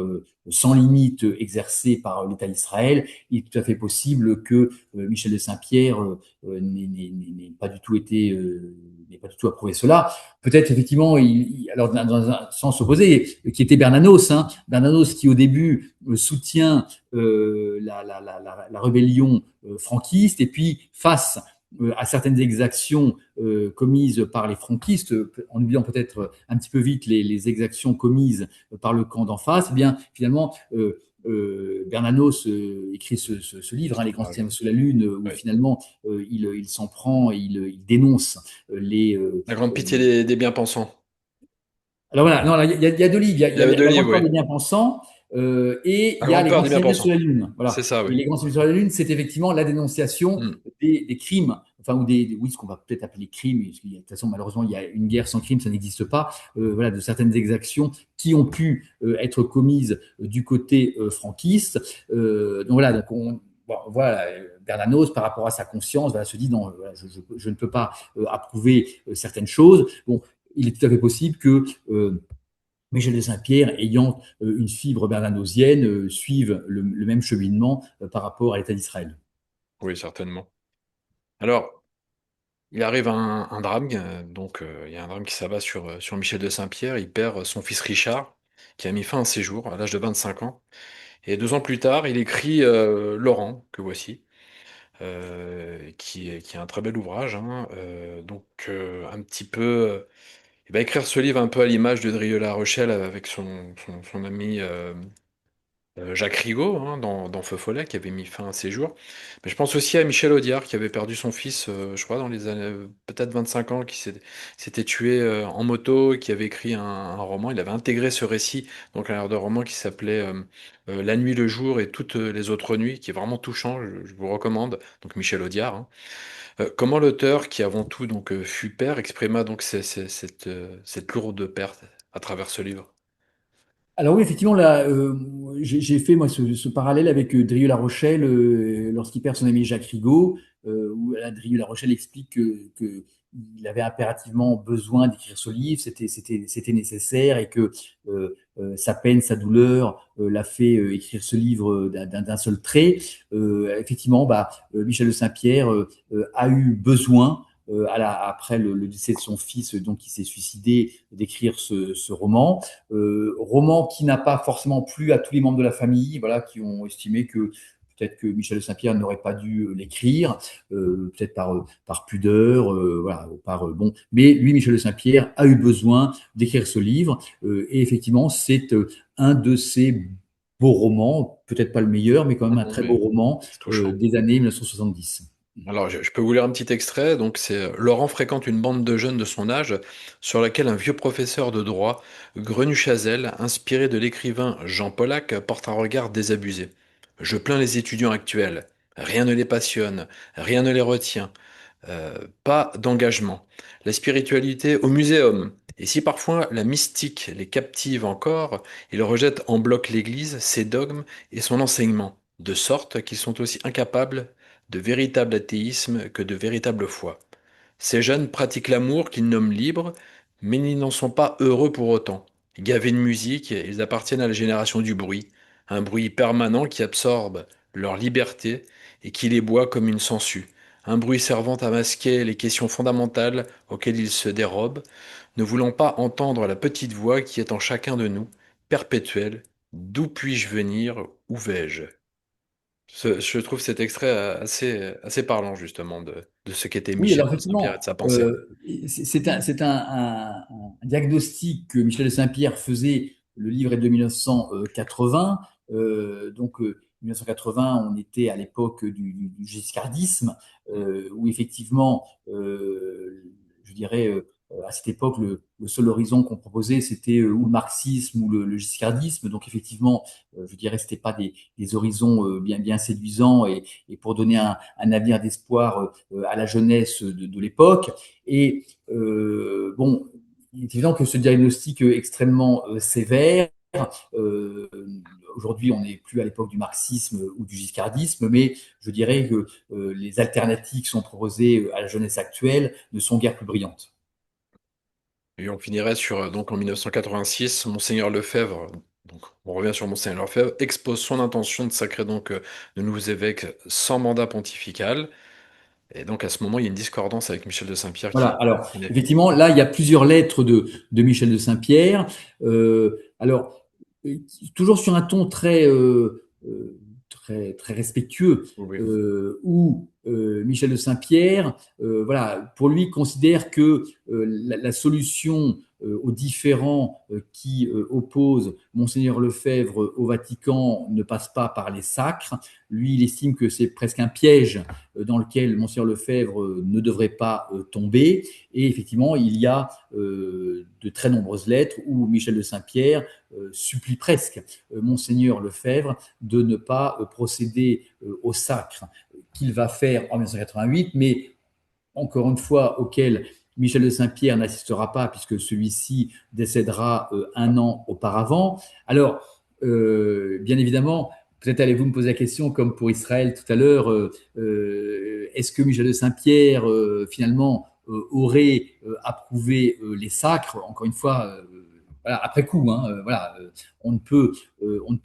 sans limite exercée par l'État d'Israël, il est tout à fait possible que Michel de Saint-Pierre n'ait pas du tout été, n'ait pas du tout approuvé cela. Peut-être effectivement, alors dans un sens opposé, qui était Bernanos, hein, Bernanos qui au début soutient la rébellion franquiste, et puis face à certaines exactions commises par les franquistes, en oubliant peut-être un petit peu vite les exactions commises par le camp d'en face, eh bien finalement Bernanos écrit ce livre, hein, Les Grands Ah, Systèmes sous la Lune, où ouais. finalement il s'en prend et il dénonce les, La grande pitié des bien-pensants. alors voilà, non, il y a deux livres. Il y avait deux La livres, Grande Peur oui. des Bien-Pensants et La il y a grande Les peur Grands des Cylindres sur bien-pensants. la Lune. C'est Voilà. ça, oui. Et Les Grands Cylindres sur la Lune, c'est effectivement la dénonciation Mm. des crimes, enfin, ou oui, ce qu'on va peut-être appeler crimes, parce qu'il y a, de toute façon, malheureusement, il y a une guerre sans crime, ça n'existe pas, voilà, de certaines exactions qui ont pu être commises du côté franquiste. Donc voilà, bon, voilà, Bernanos, par rapport à sa conscience, voilà, se dit non, voilà, je ne peux pas approuver certaines choses. Bon, il est tout à fait possible que Michel de Saint-Pierre, ayant une fibre bernanosienne, suive le même cheminement par rapport à l'État d'Israël. Oui, certainement. Alors, il arrive un drame, donc il y a un drame qui s'abat sur Michel de Saint-Pierre. Il perd son fils Richard, qui a mis fin à ses jours à l'âge de 25 ans. Et 2 ans plus tard, il écrit Laurent, que voici, qui est un très bel ouvrage, hein. Donc, un petit peu, il va écrire ce livre un peu à l'image de Drieux-La Rochelle avec son ami Jacques Rigaud, hein, dans Feu Follet, qui avait mis fin à ses jours. Mais je pense aussi à Michel Audiard, qui avait perdu son fils, je crois, dans les années, peut-être 25 ans, s'était tué en moto, et qui avait écrit un roman. Il avait intégré ce récit, donc un de roman qui s'appelait La nuit, le jour et toutes les autres nuits, qui est vraiment touchant, je vous recommande. Donc Michel Audiard, hein. Comment l'auteur, qui avant tout donc fut père, exprima donc cette lourde perte à travers ce livre. Alors oui, effectivement, là, j'ai fait moi ce parallèle avec Drieux-La Rochelle lorsqu'il perd son ami Jacques Rigaud, où là, Drieux-La Rochelle explique il avait impérativement besoin d'écrire ce livre, c'était nécessaire et que sa peine, sa douleur l'a fait écrire ce livre d'un seul trait. Effectivement, bah, Michel de Saint-Pierre a eu besoin après le décès de son fils, donc qui s'est suicidé, d'écrire ce roman. Roman qui n'a pas forcément plu à tous les membres de la famille, voilà, qui ont estimé que peut-être que Michel de Saint-Pierre n'aurait pas dû l'écrire, peut-être par pudeur, voilà, bon. Mais lui, Michel de Saint-Pierre, a eu besoin d'écrire ce livre, et effectivement, c'est un de ses beaux romans, peut-être pas le meilleur, mais quand même un Mhm, très beau mais roman c'est touchant. des années 1970. Alors, je peux vous lire un petit extrait. Donc, c'est Laurent fréquente une bande de jeunes de son âge sur laquelle un vieux professeur de droit, Grenu-Chazelle, inspiré de l'écrivain Jean Paulac, porte un regard désabusé. Je plains les étudiants actuels. Rien ne les passionne, rien ne les retient. Pas d'engagement. La spiritualité au muséum. Et si parfois la mystique les captive encore, ils rejettent en bloc l'Église, ses dogmes et son enseignement, de sorte qu'ils sont aussi incapables de véritable athéisme que de véritable foi. Ces jeunes pratiquent l'amour qu'ils nomment libre, mais ils n'en sont pas heureux pour autant. Gavés de musique, ils appartiennent à la génération du bruit, un bruit permanent qui absorbe leur liberté et qui les boit comme une sangsue, un bruit servant à masquer les questions fondamentales auxquelles ils se dérobent, ne voulant pas entendre la petite voix qui est en chacun de nous, perpétuelle, d'où puis-je venir, où vais-je? Je trouve cet extrait assez parlant justement de ce qu'était Oui, Michel alors de Saint-Pierre et de effectivement, sa pensée. c'est un diagnostic que Michel de Saint-Pierre faisait. Le livre est de 1980. 1980, on était à l'époque du giscardisme, où effectivement, je dirais, à cette époque, le seul horizon qu'on proposait, c'était ou le marxisme ou le giscardisme. Donc effectivement, je dirais, c'était pas des horizons bien séduisants et pour donner un avenir d'espoir à la jeunesse de l'époque. Et bon, il est évident que ce diagnostic extrêmement sévère, euh, aujourd'hui on n'est plus à l'époque du marxisme ou du giscardisme, mais je dirais que les alternatives qui sont proposées à la jeunesse actuelle ne sont guère plus brillantes. Et on finirait sur, donc en 1986, Monseigneur Lefebvre, donc on revient sur Monseigneur Lefebvre, expose son intention de sacrer donc de nouveaux évêques sans mandat pontifical. Et donc à ce moment, il y a une discordance avec Michel de Saint-Pierre Voilà. qui Alors, naît. effectivement, là, il y a plusieurs lettres de Michel de Saint-Pierre. Alors, toujours sur un ton très respectueux, Oui, où Michel de Saint-Pierre, voilà, pour lui, considère que la solution aux différends qui opposent Monseigneur Lefebvre au Vatican ne passe pas par les sacres. Lui, il estime que c'est presque un piège dans lequel Monseigneur Lefebvre ne devrait pas tomber. Et effectivement, il y a de très nombreuses lettres où Michel de Saint-Pierre supplie presque Monseigneur Lefebvre de ne pas procéder au sacre qu'il va faire en 1988, mais encore une fois, auquel Michel de Saint-Pierre n'assistera pas, puisque celui-ci décédera un an auparavant. Alors, bien évidemment, peut-être allez-vous me poser la question, comme pour Israël tout à l'heure, est-ce que Michel de Saint-Pierre, finalement, aurait approuvé les sacres? Encore une fois, voilà, après coup, hein, voilà, on ne peut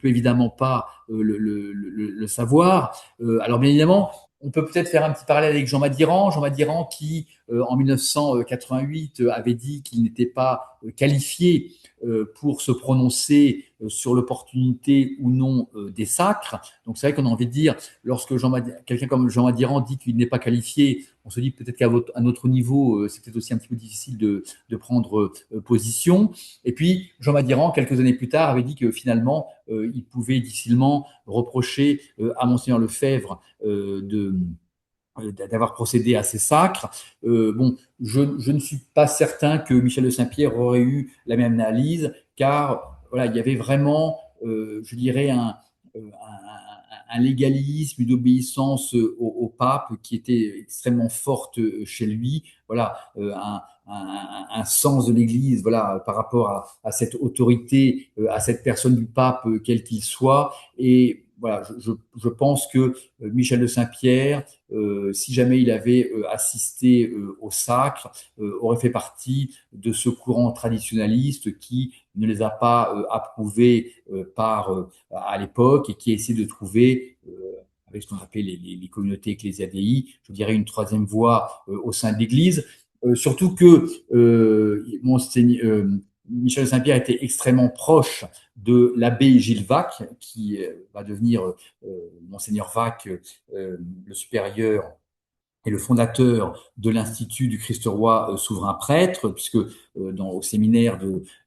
évidemment pas le savoir. Alors, bien évidemment, on peut peut-être faire un petit parallèle avec Jean Madiran. Jean Madiran qui, en 1988, avait dit qu'il n'était pas qualifié pour se prononcer sur l'opportunité ou non des sacres. Donc c'est vrai qu'on a envie de dire, lorsque quelqu'un comme Jean Madiran dit qu'il n'est pas qualifié, on se dit peut-être qu'à un autre niveau, c'est peut-être aussi un petit peu difficile de prendre position. Et puis, Jean Madiran, quelques années plus tard, avait dit que finalement, il pouvait difficilement reprocher à Monseigneur Lefebvre d'avoir procédé à ces sacres. Bon, je ne suis pas certain que Michel de Saint-Pierre aurait eu la même analyse, car voilà, il y avait vraiment, je dirais, un légalisme, une obéissance au pape qui était extrêmement forte chez lui. Voilà, un sens de l'Église, voilà, par rapport à cette autorité, à cette personne du pape, quel qu'il soit. Et voilà, je pense que Michel de Saint-Pierre, si jamais il avait assisté au sacre, aurait fait partie de ce courant traditionnaliste qui ne les a pas approuvés à l'époque et qui essaie de trouver avec ce qu'on appelle les communautés ecclésiadei, je dirais une troisième voie au sein de l'Église. Surtout que Michel de Saint-Pierre était extrêmement proche de l'abbé Gilles Vaque, qui va devenir Monseigneur Vaque, le supérieur et le fondateur de l'Institut du Christ Roi souverain prêtre, puisque au séminaire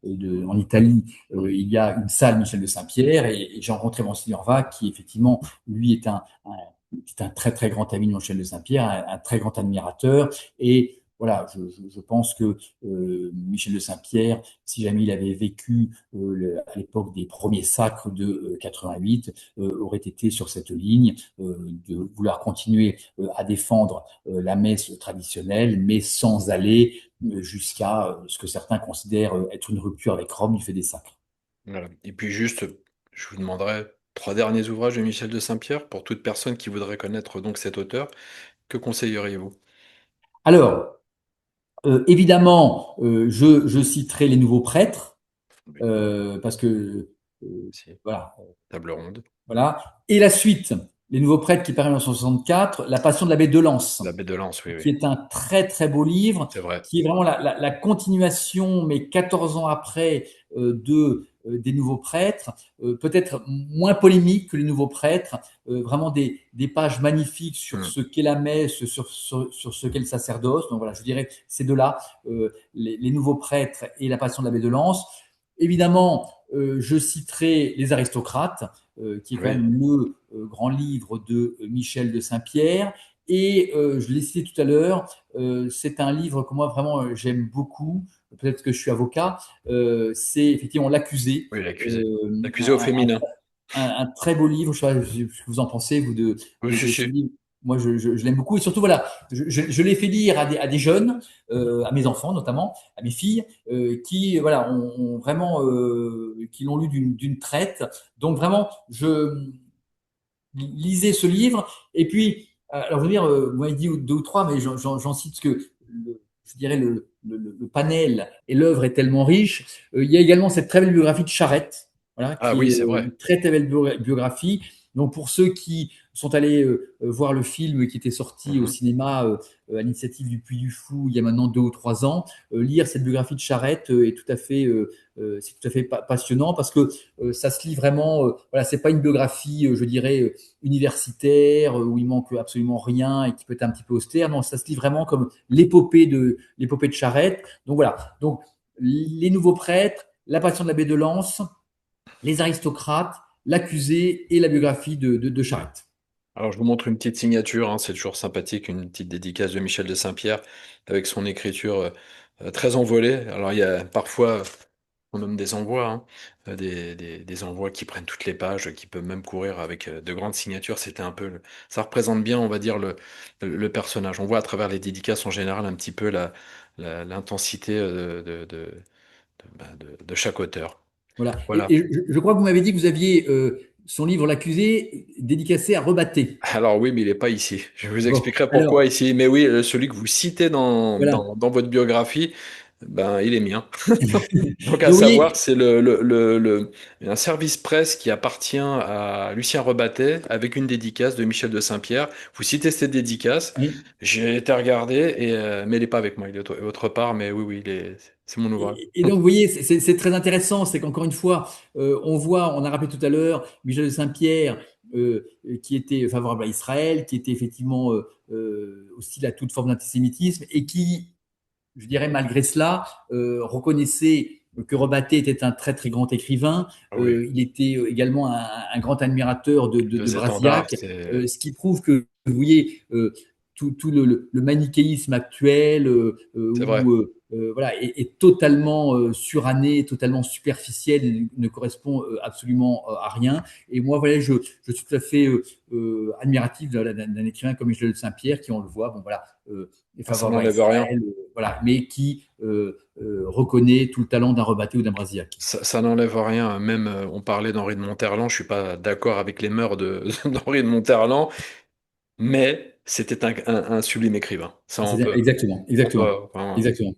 en Italie, il y a une salle Michel de Saint-Pierre, et j'ai rencontré Monseigneur Vaque, qui effectivement, lui, est un très très grand ami de Michel de Saint-Pierre, un très grand admirateur, et voilà, je pense que Michel de Saint-Pierre, si jamais il avait vécu à l'époque des premiers sacres de 88, aurait été sur cette ligne de vouloir continuer à défendre la messe traditionnelle, mais sans aller jusqu'à ce que certains considèrent être une rupture avec Rome du fait des sacres. voilà. Et puis juste, je vous demanderai trois derniers ouvrages de Michel de Saint-Pierre pour toute personne qui voudrait connaître donc cet auteur. Que conseilleriez-vous? Alors, évidemment, je citerai les nouveaux prêtres, Oui, parce que, euh, si. voilà, Table ronde. voilà. Et la suite, les nouveaux prêtres qui paraît en 1964, La Passion de l'abbé de Lens, L'abbé de Lens, oui, oui. qui est un très très beau livre, C'est vrai. qui est vraiment la continuation, mais 14 ans après, des nouveaux prêtres, peut-être moins polémique que les nouveaux prêtres, vraiment des pages magnifiques sur Hmm. ce qu'est la messe, sur ce qu'est le sacerdoce. Donc voilà, je dirais ces deux-là, les nouveaux prêtres et la Passion de l'abbé de Lens. Évidemment, je citerai Les Aristocrates, qui est quand Oui, même le grand livre de Michel de Saint-Pierre. Et je l'ai cité tout à l'heure, c'est un livre que moi vraiment j'aime beaucoup. Peut-être que je suis avocat. C'est effectivement L'accusé. oui, l'accusé. Euh, L'accusé au un, féminin. un très beau livre. Je sais pas ce que vous en pensez, vous, Oui, si, de ce si. livre. Moi, je l'aime beaucoup. Et surtout, voilà, je l'ai fait lire à des jeunes, à mes enfants notamment, à mes filles, qui voilà, ont vraiment, qui l'ont lu d'une traite. Donc vraiment, je lisez ce livre. Et puis, alors, je veux dire, vous m'avez dit deux ou trois, mais j'en cite que, je dirais, le panel et l'œuvre est tellement riche. Il y a également cette très belle biographie de Charette, voilà, Ah qui oui, est c'est vrai. une très, très belle biographie. Donc pour ceux qui sont allés voir le film qui était sorti au Mhm. cinéma à l'initiative du Puy du Fou il y a maintenant 2 ou 3 ans, lire cette biographie de Charette est tout à fait, c'est tout à fait passionnant parce que ça se lit vraiment. Voilà, c'est pas une biographie, je dirais, universitaire où il manque absolument rien et qui peut être un petit peu austère. Non, ça se lit vraiment comme l'épopée de Charette. Donc voilà. Donc les nouveaux prêtres, la Passion de l'abbé de Lens, les aristocrates, l'accusé et la biographie de Charette. Alors, je vous montre une petite signature, hein, c'est toujours sympathique, une petite dédicace de Michel de Saint-Pierre avec son écriture très envolée. Alors, il y a parfois, on nomme des envois, hein, des envois qui prennent toutes les pages, qui peuvent même courir avec de grandes signatures. C'était un peu, ça représente bien, on va dire, le personnage. On voit à travers les dédicaces en général un petit peu l'intensité de chaque auteur. Voilà. Voilà. Et je crois que vous m'avez dit que vous aviez son livre L'accusé dédicacé à Rebatté. Alors oui, mais il n'est pas ici. Je vous Bon, expliquerai pourquoi alors, ici. Mais oui, celui que vous citez voilà. dans votre biographie, ben, il est mien. Donc à Donc, vous savoir, voyez, c'est un service presse qui appartient à Lucien Rebattet avec une dédicace de Michel de Saint-Pierre. Vous citez cette dédicace, oui. j'ai été regarder, mais il n'est pas avec moi, il est autre part, mais oui, oui, c'est mon ouvrage. Et donc, vous voyez, c'est très intéressant. C'est qu'encore une fois, on a rappelé tout à l'heure, Michel de Saint-Pierre, qui était favorable à Israël, qui était effectivement hostile à toute forme d'antisémitisme et qui, je dirais, malgré cela, reconnaissait que Rebatté était un très très grand écrivain. Ah oui, Il était également un grand admirateur deux de étendards, Brasillac, c'est ce qui prouve que, vous voyez, tout le manichéisme actuel c'est vrai. où voilà, est totalement suranné, totalement superficiel, ne correspond absolument à rien. Et moi, voilà, je suis tout à fait admiratif d'un écrivain comme Michel de Saint-Pierre, qui, on le voit, bon, voilà, est Ah, ça favorable à n'enlève rien. Israël, voilà, mais qui reconnaît tout le talent d'un Rebatté ou d'un Brasillac. Ça n'enlève rien, même on parlait d'Henri de Monterland, je suis pas d'accord avec les mœurs d'Henri de Monterland, mais c'était un sublime écrivain. Ça, Ah, exactement, on peut, exactement, enfin, exactement.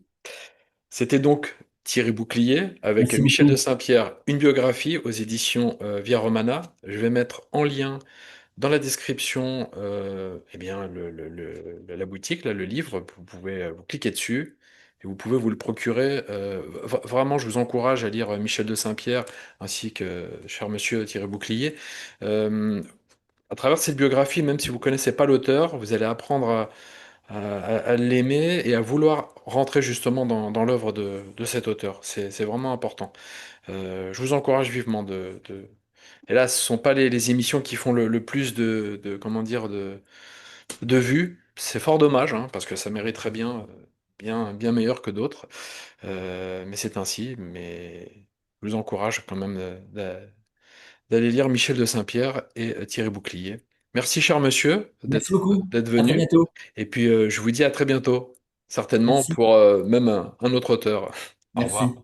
c'était donc Thierry Bouclier avec Merci Michel de beaucoup. Saint-Pierre, une biographie aux éditions Via Romana. Je vais mettre en lien dans la description eh bien, la boutique, là, le livre. Vous pouvez vous cliquer dessus et vous pouvez vous le procurer. Vraiment, je vous encourage à lire Michel de Saint-Pierre ainsi que cher monsieur Thierry Bouclier. Euh, à travers cette biographie, même si vous ne connaissez pas l'auteur, vous allez apprendre à l'aimer et à vouloir rentrer justement dans l'œuvre de cet auteur. C'est vraiment important. Je vous encourage vivement Et là, ce sont pas les émissions qui font le plus comment dire, de vues. C'est fort dommage, hein, parce que ça mériterait bien meilleur que d'autres. Mais c'est ainsi. Mais je vous encourage quand même d'aller lire Michel de Saint-Pierre et Thierry Bouclier. Merci, cher monsieur, Merci beaucoup. d'être À très venu. bientôt. Et puis, je vous dis à très bientôt, certainement Merci. pour même un autre auteur. Au revoir. Merci.